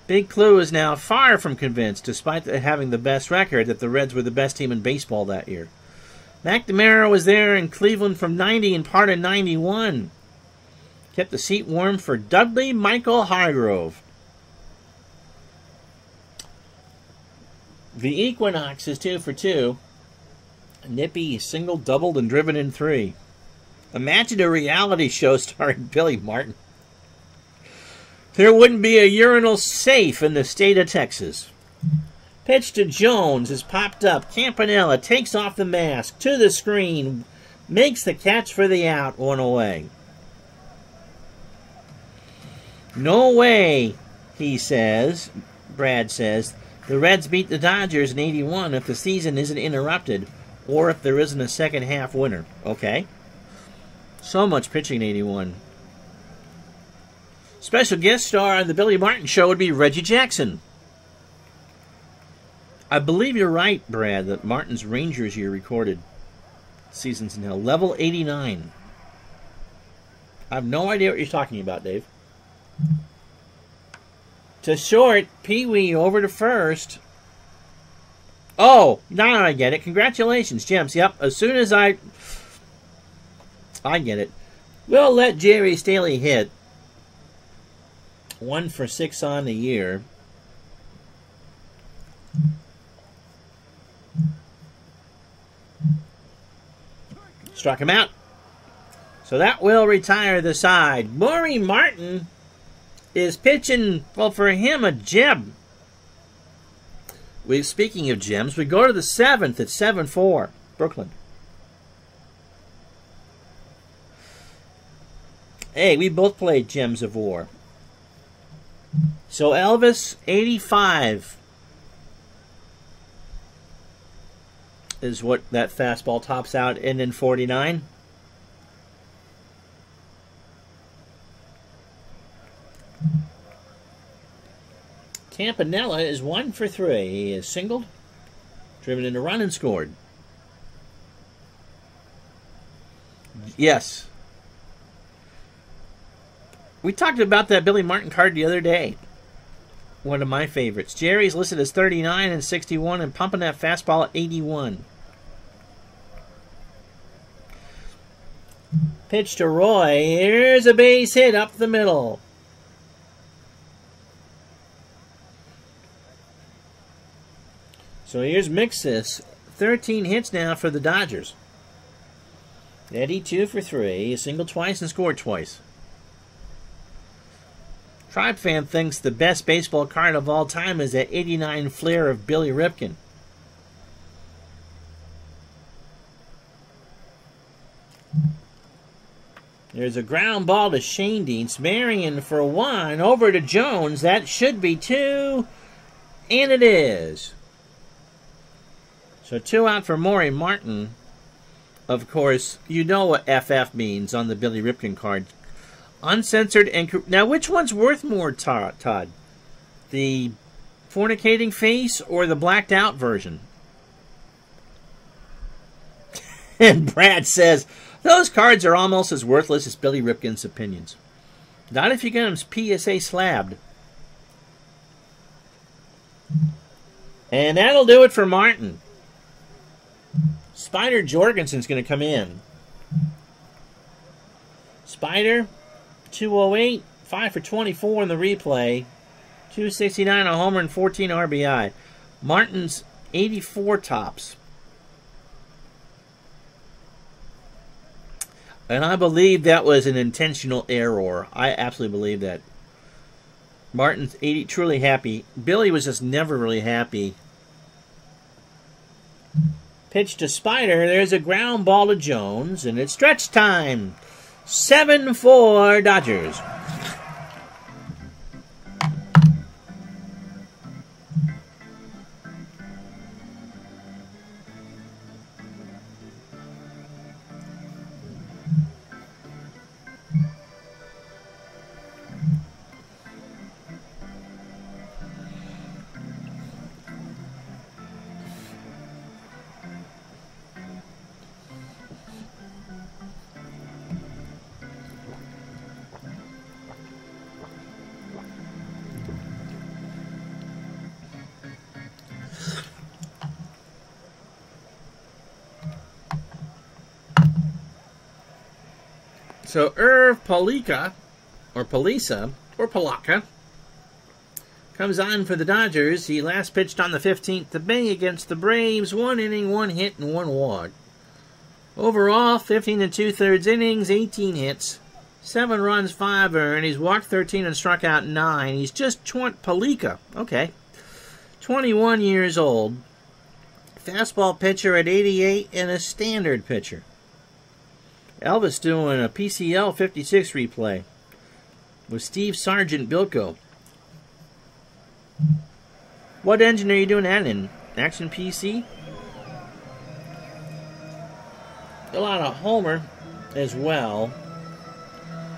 A: Big Clue is now far from convinced, despite having the best record, that the Reds were the best team in baseball that year. McNamara was there in Cleveland from 90 and part of 91. Kept the seat warm for Dudley Michael Hargrove. The Equinox is 2 for 2. Nippy single, doubled, and driven in 3. Imagine a reality show starring Billy Martin. There wouldn't be a urinal safe in the state of Texas. Pitch to Jones is popped up. Campanella takes off the mask to the screen. Makes the catch for the out. 1 away. No way, he says. Brad says. The Reds beat the Dodgers in 81 if the season isn't interrupted or if there isn't a second half winner. Okay. So much pitching in 81. Special guest star on the Billy Martin Show would be Reggie Jackson. I believe you're right, Brad, that Martin's Rangers year recorded seasons now. Level 89. I have no idea what you're talking about, Dave. To short, Pee-wee over to first. Oh, now I get it. Congratulations, Gems. Yep, as soon as I get it. We'll let Jerry Staley hit. 1 for 6 on the year. Struck him out. So that will retire the side. Maury Martin is pitching, well, for him, a gem. Speaking of gems, we go to the 7th at 7-4, Brooklyn. Hey, we both played Gems of War. So Elvis, 85 is what that fastball tops out, and then 49. Campanella is 1 for 3. He is singled, driven in a run, and scored. Yes. We talked about that Billy Martin card the other day. One of my favorites. Jerry's listed as 39 and 61 and pumping that fastball at 81. Pitch to Roy. Here's a base hit up the middle. So here's Mixis. 13 hits now for the Dodgers. Eddie 2 for 3. He singled twice and scored twice. Tribe Fan thinks the best baseball card of all time is that 89 Flair of Billy Ripken. There's a ground ball to Shane Deans. Marion for 1. Over to Jones. That should be 2. And it is. So 2 out for Maury Martin. Of course, you know what FF means on the Billy Ripken card. Uncensored and... Now, which one's worth more, Todd? The fornicating face or the blacked out version? And Brad says, those cards are almost as worthless as Billy Ripken's opinions. Not if you get them PSA slabbed. And that'll do it for Martin. Spider Jorgensen's going to come in. Spider, 208, 5 for 24 in the replay. 269, a homer, and 14 RBI. Martin's 84 tops. And I believe that was an intentional error. I absolutely believe that. Martin's 80, truly happy. Billy was just never really happy. Pitch to Spider. There's a ground ball to Jones, and it's stretch time. 7-4 Dodgers. So Irv Palika, or Palisa, or Palaka, comes on for the Dodgers. He last pitched on the 15th of May against the Braves. 1 inning, 1 hit, and 1 walk. Overall, 15 2/3 innings, 18 hits, 7 runs, 5 earned. He's walked 13 and struck out 9. He's just Palika. Okay. 21 years old. Fastball pitcher at 88 and a standard pitcher. Elvis doing a PCL 56 replay with Steve Sargent Bilko. What engine are you doing that in? Action PC? A lot of Homer as well.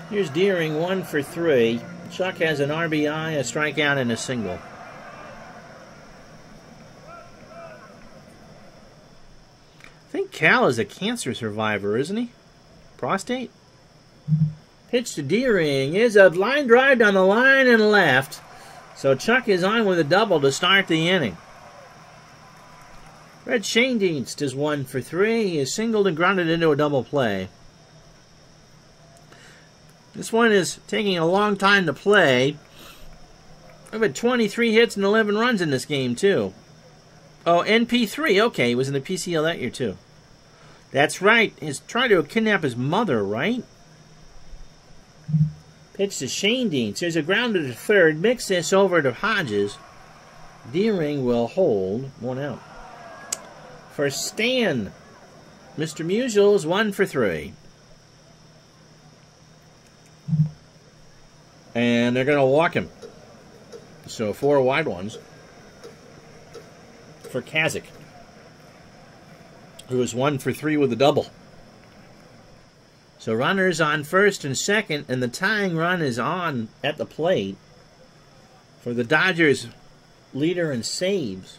A: Here's Deering, 1 for 3. Chuck has an RBI, a strikeout, and a single. I think Cal is a cancer survivor, isn't he? Prostate? Pitch to Deering is a line drive down the line and left. So Chuck is on with a double to start the inning. Red Schoendienst is 1 for 3. He is singled and grounded into a double play. This one is taking a long time to play. I've had 23 hits and 11 runs in this game, too. Oh, NP3. Okay, he was in the PCL that year, too. That's right. He's trying to kidnap his mother, right? Pitch to Schoendienst. There's a grounder to third. Mix this over to Hodges. Deering will hold. 1 out. For Stan, Mr. Musial's 1 for 3. And they're going to walk him. So 4 wide ones for Kazik, who is 1 for 3 with a double. So runners on first and second, and the tying run is on at the plate for the Dodgers leader in saves.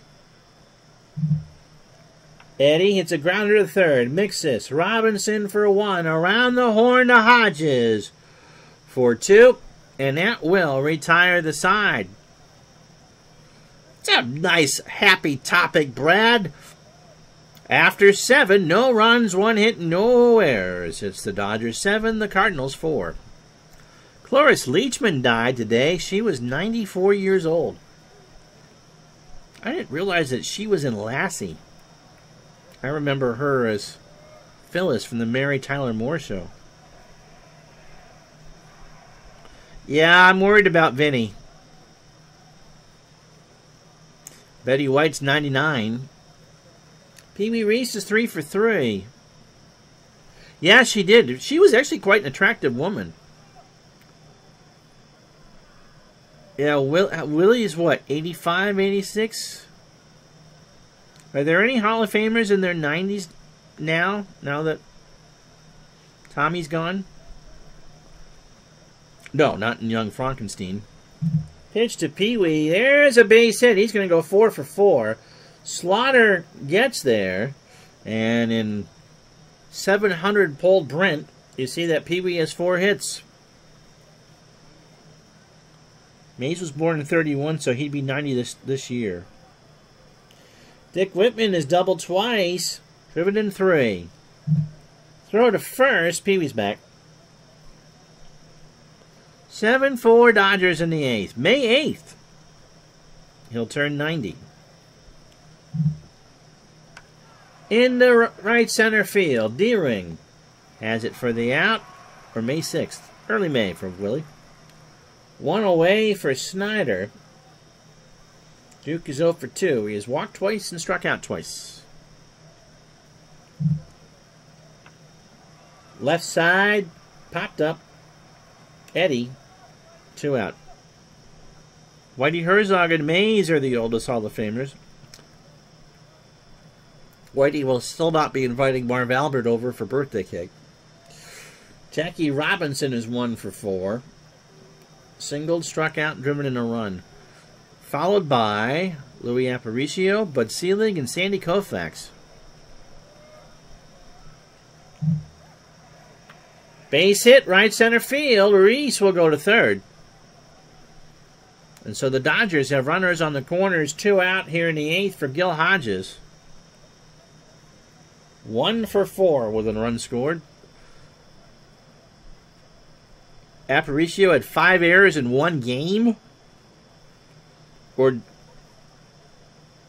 A: Eddie hits a grounder to third. Mixis. Robinson for 1. Around the horn to Hodges for 2. And that will retire the side. It's a nice, happy topic, Brad. After 7, no runs, 1 hit, no errors. It's the Dodgers 7, the Cardinals 4. Cloris Leachman died today. She was 94 years old. I didn't realize that she was in Lassie. I remember her as Phyllis from the Mary Tyler Moore Show. Yeah, I'm worried about Vinny. Betty White's 99. Pee Wee Reese is 3 for 3. Yeah, she did. She was actually quite an attractive woman. Yeah, Willie's what, 85, 86? Are there any Hall of Famers in their 90s now that Tommy's gone? No, not in Young Frankenstein. Pitch to Pee Wee. There's a base hit. He's going to go 4 for 4. Slaughter gets there. And in 700 pulled Brent, you see that Pee Wee has 4 hits. Mays was born in 31, so he'd be 90 this year. Dick Whitman is doubled twice. Driven in 3. Throw to first. Pee Wee's back. 7-4 Dodgers in the 8th. May 8th. He'll turn 90. In the right center field, D-Ring has it for the out for May 6th. Early May for Willie. 1 away for Snyder. Duke is 0 for 2. He has walked twice and struck out twice. Left side, popped up. Eddie, 2 out. Whitey Herzog and Mays are the oldest Hall of Famers. Whitey will still not be inviting Marv Albert over for birthday cake. Jackie Robinson is 1 for 4. Singled, struck out, and driven in a run. Followed by Louis Aparicio, Bud Selig, and Sandy Koufax. Base hit, right center field. Reese will go to third. And so the Dodgers have runners on the corners, 2 out here in the 8th for Gil Hodges. 1 for 4 with a run scored. Aparicio had 5 errors in 1 game. Or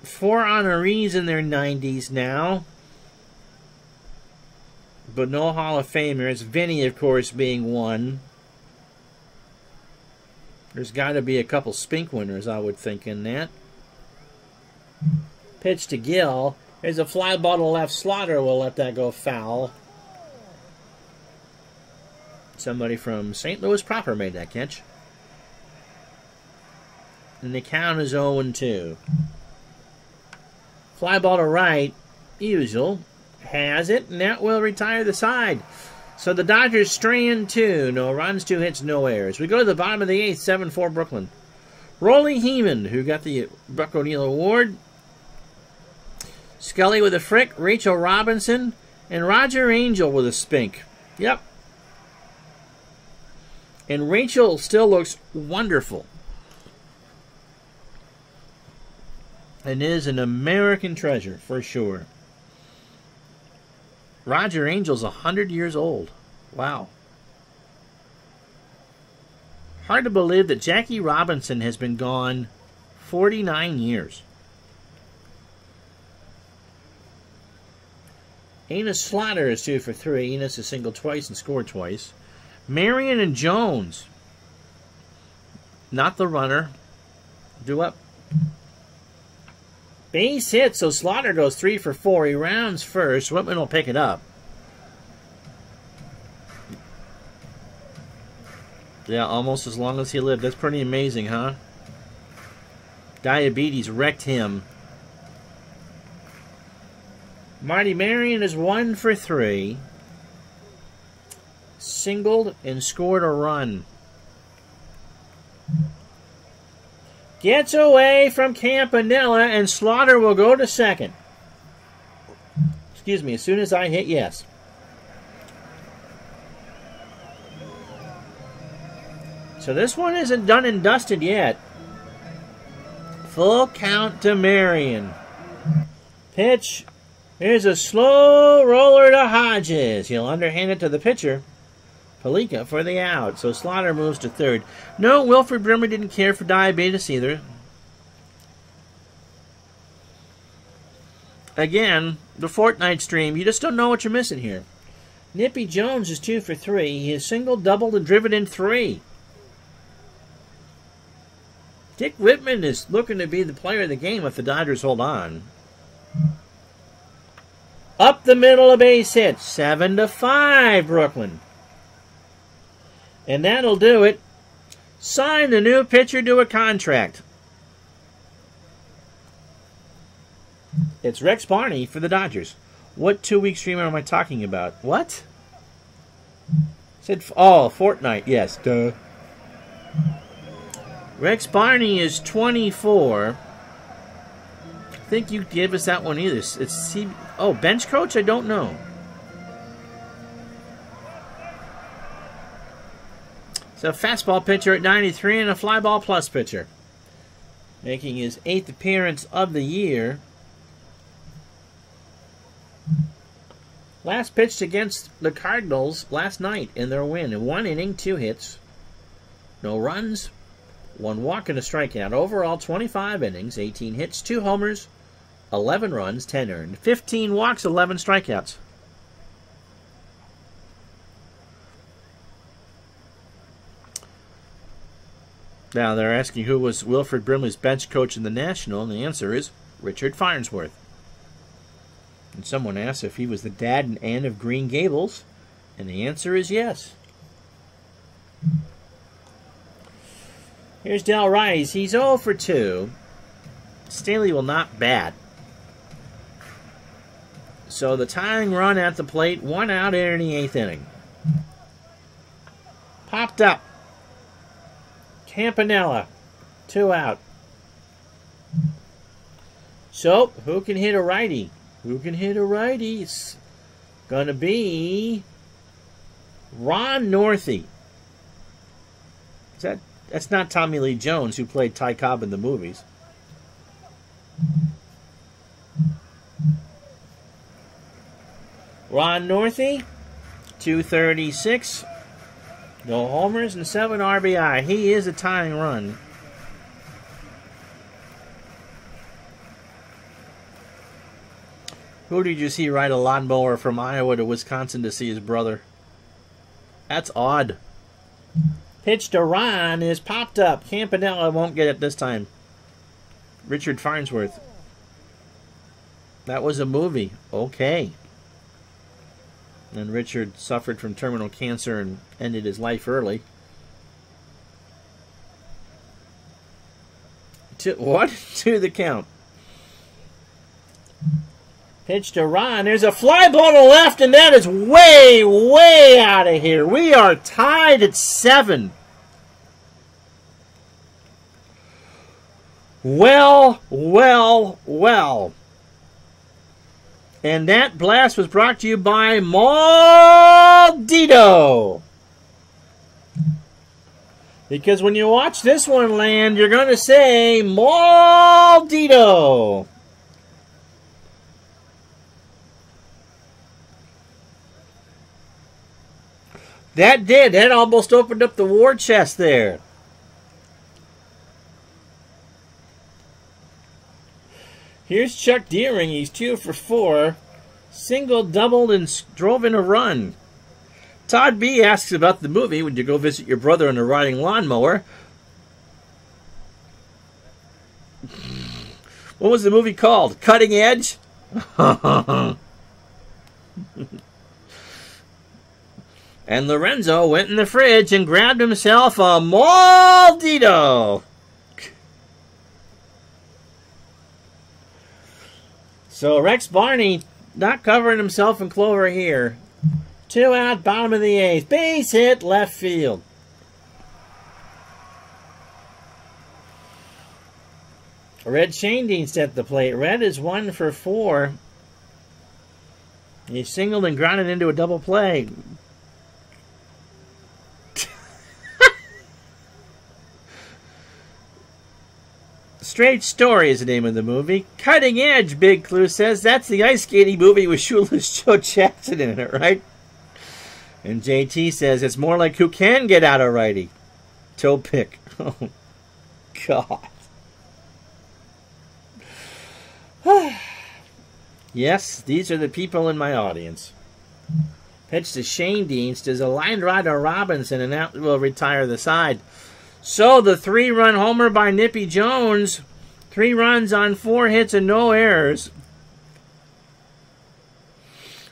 A: 4 honorees in their 90s now. But no Hall of Famers. Vinny, of course, being 1. There's got to be a couple Spink winners, I would think, in that. Pitch to Gill. There's a fly ball to left. Slaughter will let that go foul. Somebody from St. Louis proper made that catch. And the count is 0-2. Fly ball to right. Usual. Has it, and that will retire the side. So the Dodgers strand 2. No runs, 2 hits, no errors. We go to the bottom of the 8th, 7-4 Brooklyn. Rollie Heeman, who got the Buck O'Neil Award. Scully with a frick. Rachel Robinson. And Roger Angel with a spink. Yep. And Rachel still looks wonderful. And is an American treasure, for sure. Roger Angel's 100 years old. Wow. Hard to believe that Jackie Robinson has been gone 49 years. Enos Slaughter is 2 for 3. Enos has singled twice and scored twice. Marion and Jones. Not the runner. Due up. Base hit, so Slaughter goes 3 for 4. He rounds first. Whitman will pick it up. Yeah, almost as long as he lived. That's pretty amazing, huh? Diabetes wrecked him. Marty Marion is 1 for 3. Singled and scored a run. Gets away from Campanella, and Slaughter will go to second. Excuse me, as soon as I hit yes. So this one isn't done and dusted yet. Full count to Marion. Pitch. Here's a slow roller to Hodges. He'll underhand it to the pitcher. Palika for the out. So Slaughter moves to third. No, Wilfred Brimmer didn't care for diabetes either. again, the Fortnite stream, you just don't know what you're missing here. Nippy Jones is 2 for 3. He has singled, doubled, and driven in 3. Dick Whitman is looking to be the player of the game if the Dodgers hold on. Up the middle, a base hit. 7-5, Brooklyn. And that'll do it. Sign the new pitcher to a contract. It's Rex Barney for the Dodgers. What 2-week streamer am I talking about? What? Said, oh, Fortnite. Yes, duh. Rex Barney is 24. I think you gave us that one either. It's oh, bench coach? I don't know. So, fastball pitcher at 93 and a fly ball plus pitcher. Making his 8th appearance of the year. Last pitched against the Cardinals last night in their win. In 1 inning, 2 hits. No runs. 1 walk and a strikeout. Overall, 25 innings, 18 hits, 2 homers, 11 runs, 10 earned. 15 walks, 11 strikeouts. Now, they're asking who was Wilfred Brimley's bench coach in the National, and the answer is Richard Farnsworth. And someone asked if he was the dad and Anne of Green Gables, and the answer is yes. Here's Del Rice. He's 0 for 2. Staley will not bat. So the tying run at the plate, 1 out in the 8th inning. Popped up. Campanella, 2 out. So, who can hit a righty? Who can hit a righty? It's going to be Ron Northey. That's not Tommy Lee Jones, who played Ty Cobb in the movies. Ron Northey, 236. No homers and 7 RBI. He is a tying run. Who did you see ride a lawnmower from Iowa to Wisconsin to see his brother? That's odd. Pitch to Ron is popped up. Campanella won't get it this time. Richard Farnsworth. That was a movie. Okay. And Richard suffered from terminal cancer and ended his life early. To the count. Pitch to Ron. There's a fly ball to left, and that is way, way out of here. We are tied at 7. Well, well, well. And that blast was brought to you by Maldito. Because when you watch this one land, you're going to say Maldito. That did. That almost opened up the war chest there. Here's Chuck Deering. He's 2 for 4. Single, doubled, and drove in a run. Todd B. asks about the movie when you go visit your brother on a riding lawnmower. What was the movie called? Cutting Edge? And Lorenzo went in the fridge and grabbed himself a Maldito. So Rex Barney not covering himself in clover here. 2 out, bottom of the 8th. Base hit, left field. Red Shandine's at the plate. Red is 1 for 4. He singled and grounded into a double play. Straight Story is the name of the movie. Cutting Edge, Big Clue says. That's the ice skating movie with Shoeless Joe Jackson in it, right? And JT says it's more like who can get out of righty. Toe pick. Oh, God. Yes, these are the people in my audience. Pitch to Shane Deans. Does a line drive to Robinson, and that will retire the side. So the 3-run homer by Nippy Jones. 3 runs on 4 hits and no errors.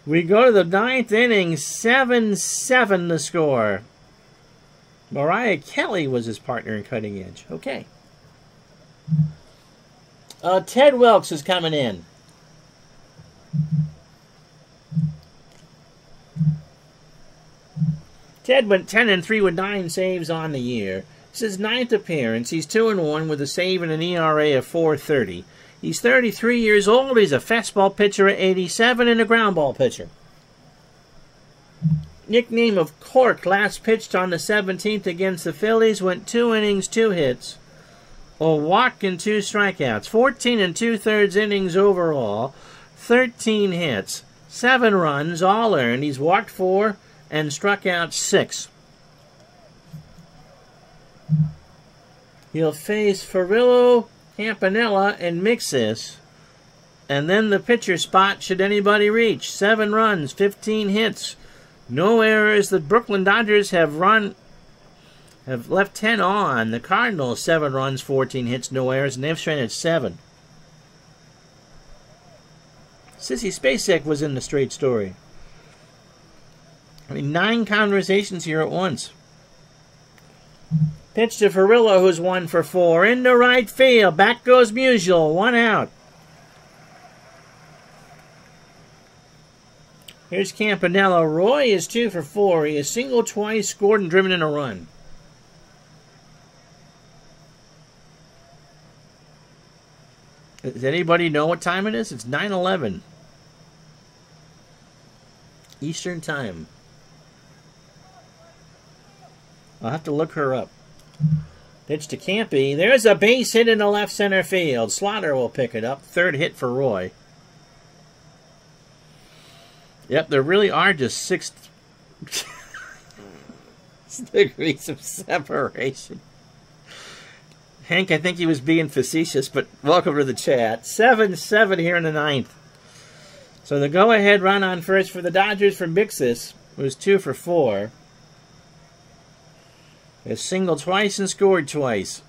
A: We go to the 9th inning. 7-7 the score. Mariah Kelly was his partner in Cutting Edge. Okay. Ted Wilkes is coming in. Ted went 10-3 with 9 saves on the year. This is his 9th appearance. He's 2-1 with a save and an ERA of .430. He's 33 years old. He's a fastball pitcher at 87 and a ground ball pitcher. Nickname of Cork, last pitched on the 17th against the Phillies, went 2 innings, 2 hits, a walk and 2 strikeouts, 14 2/3 innings overall, 13 hits, 7 runs, all earned. He's walked 4 and struck out 6. He'll face Farillo, Campanella, and Mixis. And then the pitcher spot should anybody reach. 7 runs, 15 hits, no errors. The Brooklyn Dodgers have left 10 on. The Cardinals, 7 runs, 14 hits, no errors, and they've stranded 7. Sissy Spacek was in the straight story. I mean, 9 conversations here at once. Pitch to Farillo, who's 1 for 4. Into right field. Back goes Musial. 1 out. Here's Campanella. Roy is 2 for 4. He has singled twice, scored, and driven in a run. Does anybody know what time it is? It's 9:11. Eastern Time. I'll have to look her up. Pitch to Campy. There's a base hit in the left center field. Slaughter will pick it up. 3rd hit for Roy. Yep, there really are just 6 degrees of separation. Hank, I think he was being facetious, but welcome to the chat. 7-7 here in the 9th. So the go-ahead run on first for the Dodgers from Mixis was 2 for 4. Has singled twice and scored twice.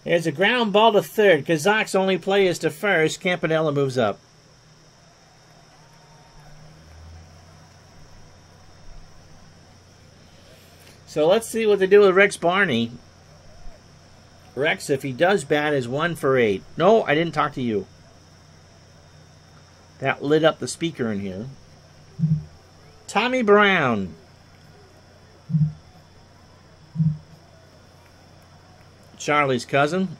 A: There's a ground ball to 3rd. Kazak's only play is to 1st. Campanella moves up. So let's see what they do with Rex Barney. Rex, if he does bat, is 1 for 8. No, I didn't talk to you. That lit up the speaker in here. Tommy Brown. Charlie's cousin.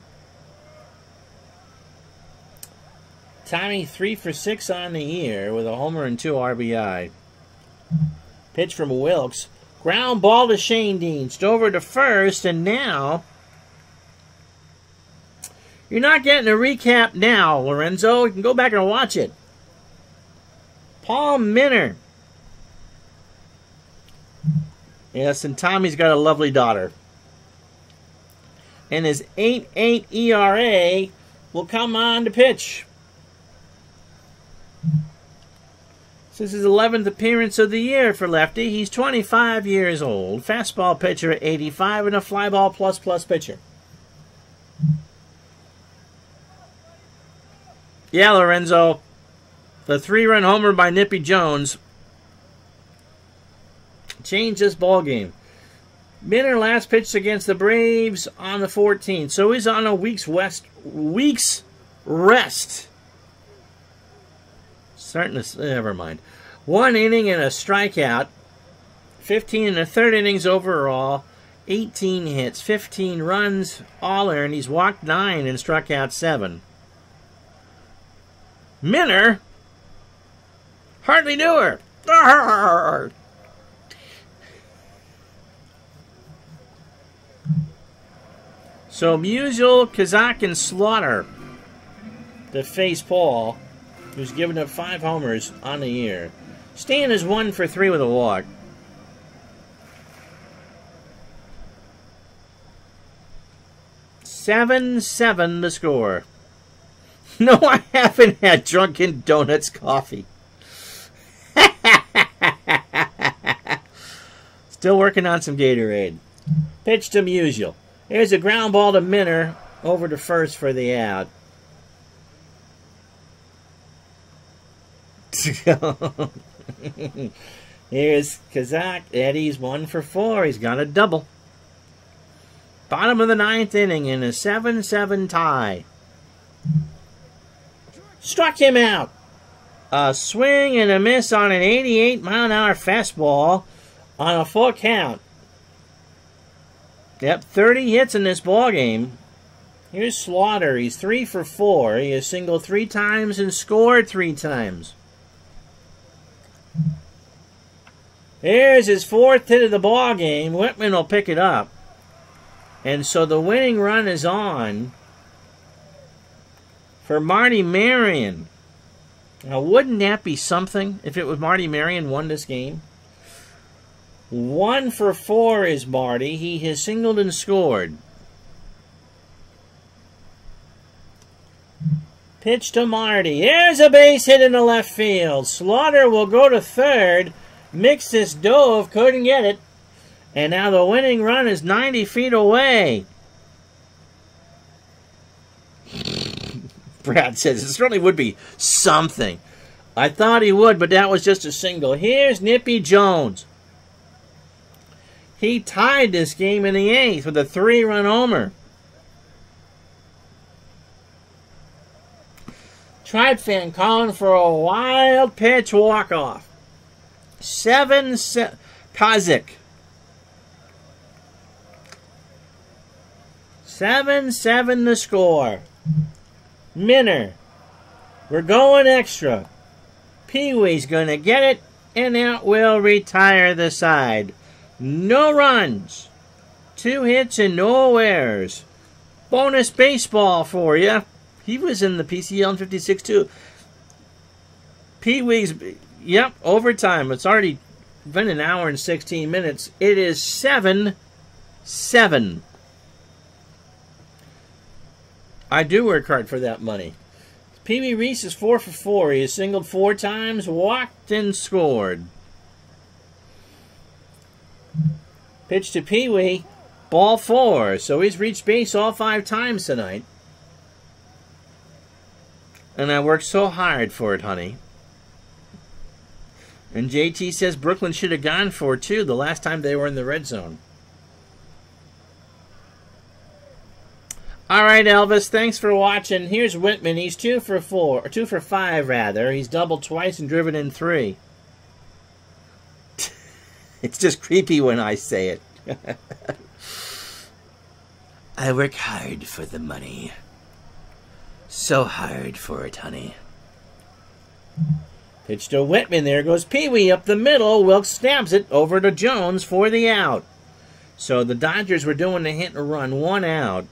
A: Tommy 3 for 6 on the year with a homer and 2 RBI. Pitch from Wilkes. Ground ball to Shane Deans. Over to first, and now you're not getting a recap now, Lorenzo. You can go back and watch it. Paul Minner. Yes, and Tommy's got a lovely daughter. And his 8.8 ERA will come on to pitch. This is his 11th appearance of the year for Lefty. He's 25 years old. Fastball pitcher at 85 and a flyball plus pitcher. Yeah, Lorenzo. The 3-run homer by Nippy Jones changed this ball game. Minner last pitched against the Braves on the 14th, so he's on a week's rest. Never mind. 1 inning and a strikeout. 15 1/3 innings overall. 18 hits, 15 runs, all earned. He's walked 9 and struck out 7. Minner hardly knew her. Arr! So Musial, Kazak, and Slaughter to face Paul, who's given up 5 homers on the year. Stan is 1 for 3 with a walk. "7-7 the score. No, I haven't had Drunken Donuts coffee. Still working on some Gatorade. Pitch to Musial. Here's a ground ball to Minner. Over to first for the out. Here's Kazak. Eddie's 1 for 4. He's got a double. Bottom of the 9th inning in a 7-7 tie. Struck him out. A swing and a miss on an 88-mile-an-hour fastball on a full count. Yep, 30 hits in this ballgame. Here's Slaughter. He's 3 for 4. He has singled 3 times and scored 3 times. There's his 4th hit of the ballgame. Whitman will pick it up. And so the winning run is on for Marty Marion. Now, wouldn't that be something if it was Marty Marion won this game? 1 for 4 is Marty. He has singled and scored. Pitch to Marty. Here's a base hit in the left field. Slaughter will go to third. Mixus dove, couldn't get it. And now the winning run is 90 feet away. Brad says it certainly would be something. I thought he would, but that was just a single. Here's Nippy Jones. He tied this game in the 8th with a 3-run homer. Tribe fan calling for a wild pitch walk-off. 7-7. Kazik. 7-7 the score. Minner. We're going extra. Pee-wee's going to get it, and that will retire the side. No runs. 2 hits and no errors. Bonus baseball for you. He was in the PCL in 56 too. Pee-wee's, yep, overtime. It's already been an hour and 16 minutes. It is 7-7. I do work hard for that money. Pee-wee Reese is 4 for 4. He has singled 4 times, walked, and scored. Pitch to Pee-wee, ball 4. So he's reached base all 5 times tonight. And I worked so hard for it, honey. And JT says Brooklyn should have gone for it, too, the last time they were in the red zone. All right, Elvis, thanks for watching. Here's Whitman. He's 2 for 4, or 2 for 5, rather. He's doubled twice and driven in 3. It's just creepy when I say it. I work hard for the money. So hard for it, honey. Pitch to Whitman. There goes Pee-wee up the middle. Wilkes snaps it over to Jones for the out. So the Dodgers were doing the hit and run. 1 out.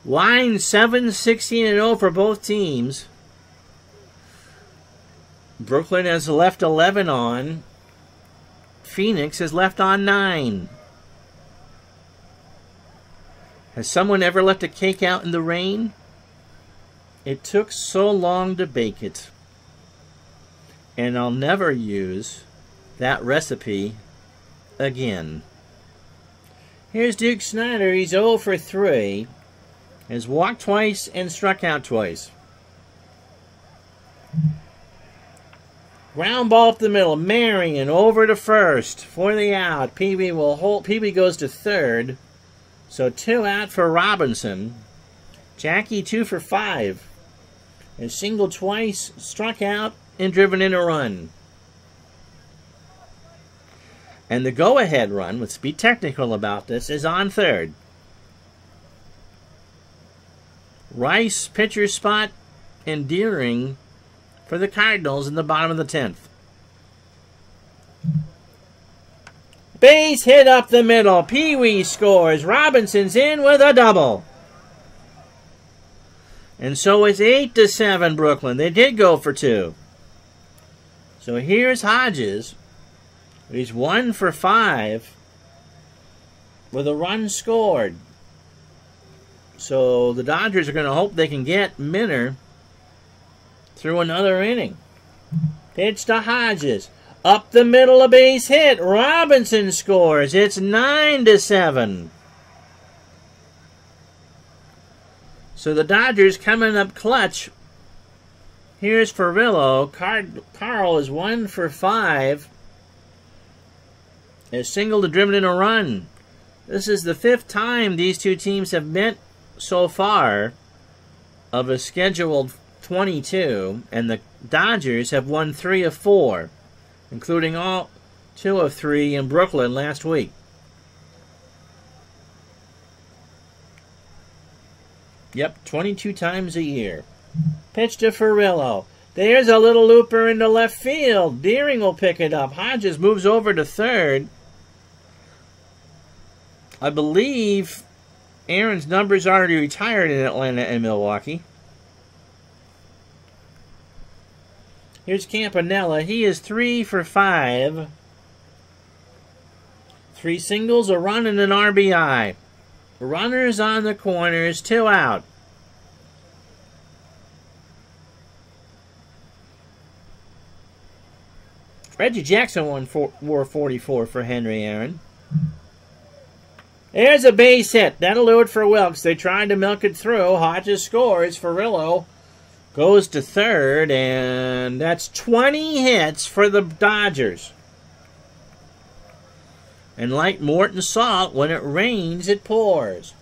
A: Line 7-16-0 for both teams. Brooklyn has left 11 on. Phoenix has left on 9. Has someone ever left a cake out in the rain? It took so long to bake it. And I'll never use that recipe again. Here's Duke Snyder. He's 0 for 3. Has walked twice and struck out twice. Ground ball up the middle. Marion over to first for the out. Pee-wee will hold. Pee-wee goes to third. So 2 out for Robinson. Jackie 2 for 5. Has singled twice, struck out, and driven in a run. And the go-ahead run, let's be technical about this, is on third. Rice, pitcher spot, and Deering for the Cardinals in the bottom of the 10th. Base hit up the middle. Pee-wee scores. Robinson's in with a double. And so it's 8-7 Brooklyn. They did go for 2. So here's Hodges. He's 1 for 5 with a run scored. So the Dodgers are going to hope they can get Minner through another inning. Pitch to Hodges. Up the middle, a base hit. Robinson scores. It's 9-7. So the Dodgers coming up clutch. Here's Ferrillo. Carl is 1 for 5. A single to driven in a run. This is the 5th time these two teams have met so far of a scheduled 22, and the Dodgers have won 3 of 4, including all 2 of 3 in Brooklyn last week. Yep, 22 times a year. Pitch to Ferrillo. There's a little looper into left field. Deering will pick it up. Hodges moves over to third. I believe Aaron's number's already retired in Atlanta and Milwaukee. Here's Campanella. He is 3 for 5. 3 singles, a run, and an RBI. Runners on the corners, 2 out. Reggie Jackson wore 44 for Henry Aaron. There's a base hit. That'll do it for Wilkes. They tried to milk it through. Hodges scores. Ferrillo goes to third, and that's 20 hits for the Dodgers. And like Morton Salt, when it rains, it pours.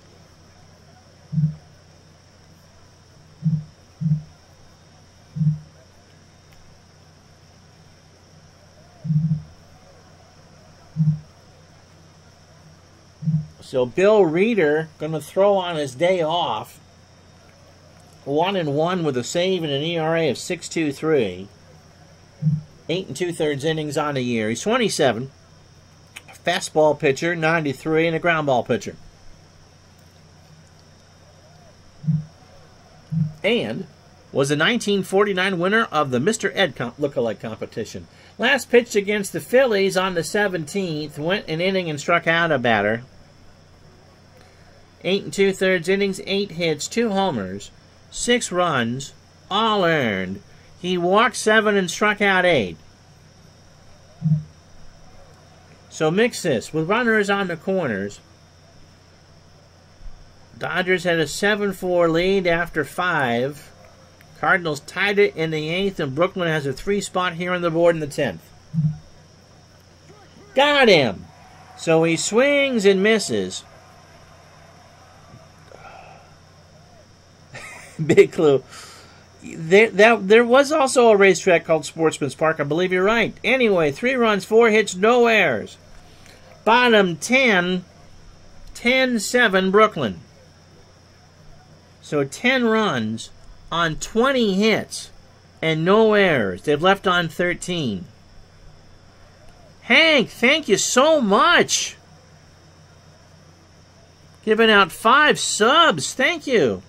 A: So Bill Reeder going to throw on his day off. 1-1 with a save and an ERA of 6.23. 8 2/3 innings on the year. He's 27. Fastball pitcher, 93, and a ground ball pitcher. And was a 1949 winner of the Mr. Ed lookalike competition. Last pitched against the Phillies on the 17th. Went an inning and struck out a batter. 8 2/3 innings, 8 hits, 2 homers, 6 runs, all earned. He walked 7 and struck out 8. So mix this with runners on the corners. Dodgers had a 7-4 lead after 5. Cardinals tied it in the 8th, and Brooklyn has a 3 spot here on the board in the 10th. Got him! So he swings and misses. Big clue. There was also a racetrack called Sportsman's Park. I believe you're right. Anyway, 3 runs, 4 hits, no errors. Bottom 10, 10-7 Brooklyn. So 10 runs on 20 hits and no errors. They've left on 13. Hank, thank you so much. Giving out 5 subs. Thank you.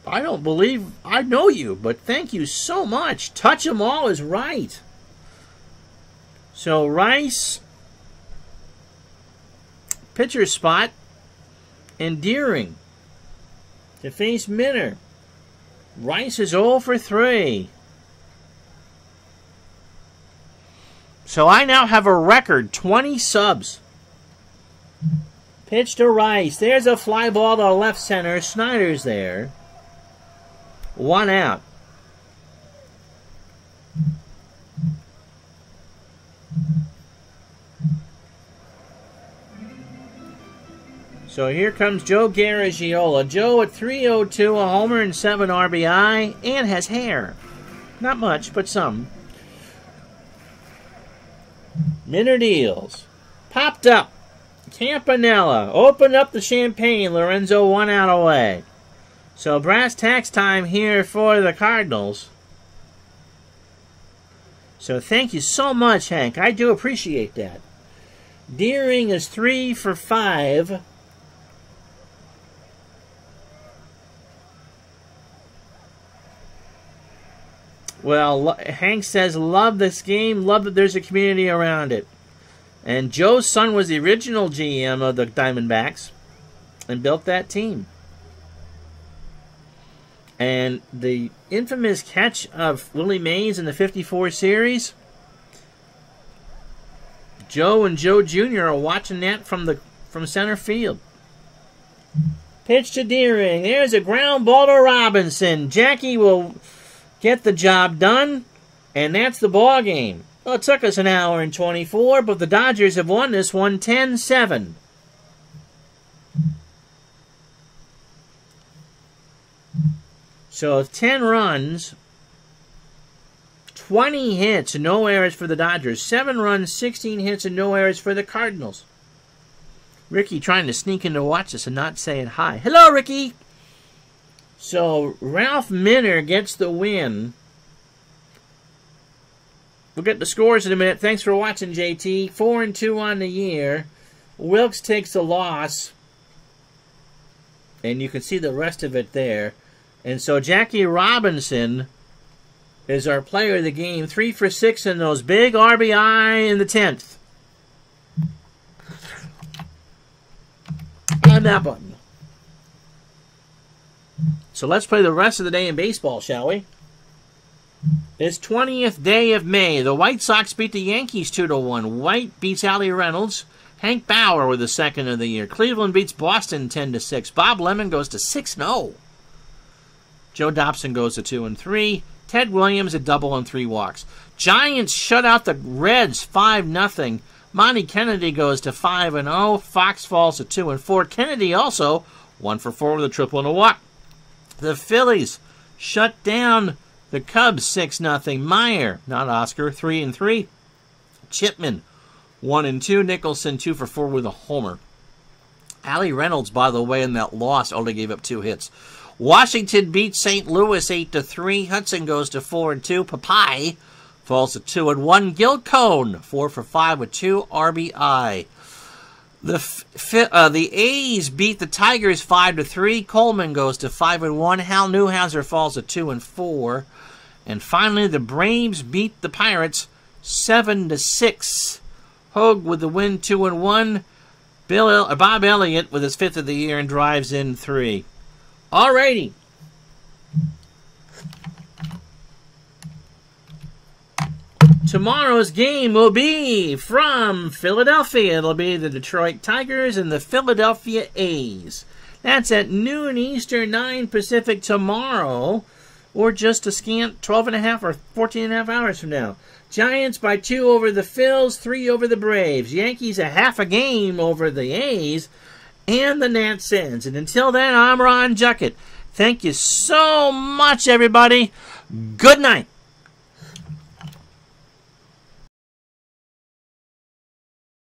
A: I don't believe I know you, but thank you so much. Touch 'em all is right. So Rice, pitcher spot, and Deering to face Minner. Rice is 0 for 3. So I now have a record 20 subs. Pitch to Rice. There's a fly ball to left center. Snyder's there. 1 out. So here comes Joe Garagiola. Joe at 302, a homer and 7 RBI, and has hair. Not much, but some. Minner deals. Popped up. Campanella. Opened up the champagne. Lorenzo 1 out away. So brass tacks time here for the Cardinals. So thank you so much, Hank. I do appreciate that. Deering is 3 for 5. Well, Hank says, love this game. Love that there's a community around it. And Joe's son was the original GM of the Diamondbacks. and built that team. And the infamous catch of Willie Mays in the 54 series, Joe and Joe Jr. are watching that from center field. Pitch to Deering. There's a ground ball to Robinson. Jackie will get the job done, and that's the ball game. Well, it took us an hour and 24, but the Dodgers have won this one 10-7. So 10 runs, 20 hits, and no errors for the Dodgers. 7 runs, 16 hits, and no errors for the Cardinals. Ricky trying to sneak in to watch us and not saying hi. Hello, Ricky! So Ralph Minner gets the win. We'll get the scores in a minute. Thanks for watching, JT. 4-2 on the year. Wilkes takes the loss. And you can see the rest of it there. And so Jackie Robinson is our player of the game. 3 for 6 in those big RBI in the 10th. On that button. So let's play the rest of the day in baseball, shall we? It's 20th day of May. The White Sox beat the Yankees 2-1. White beats Allie Reynolds. Hank Bauer with the second of the year. Cleveland beats Boston 10-6. Bob Lemon goes to 6-0. Joe Dobson goes to 2-3. Ted Williams a double and 3 walks. Giants shut out the Reds 5-0. Monty Kennedy goes to 5-0. Fox falls to 2-4. Kennedy also 1 for 4 with a triple and a walk. The Phillies shut down the Cubs 6-0. Meyer, not Oscar, 3-3. Chipman 1-2. Nicholson 2 for 4 with a homer. Allie Reynolds, by the way, in that loss only gave up 2 hits. Washington beats St. Louis 8-3. Hudson goes to 4-2. Papai falls to 2-1. Gil Cone 4 for 5 with 2 RBI. The A's beat the Tigers 5-3. Coleman goes to 5-1. Hal Newhouser falls to 2-4. And finally, the Braves beat the Pirates 7-6. Hogue with the win 2-1. Bob Elliott with his 5th of the year and drives in 3. Alrighty. Tomorrow's game will be from Philadelphia. It'll be the Detroit Tigers and the Philadelphia A's. That's at noon Eastern, 9 Pacific tomorrow, or just a scant 12.5 or 14.5 hours from now. Giants by 2 over the Phils, 3 over the Braves. Yankees a half a game over the A's. And the Nat Sens. And until then, I'm Ron Juckett. Thank you so much, everybody. Good night.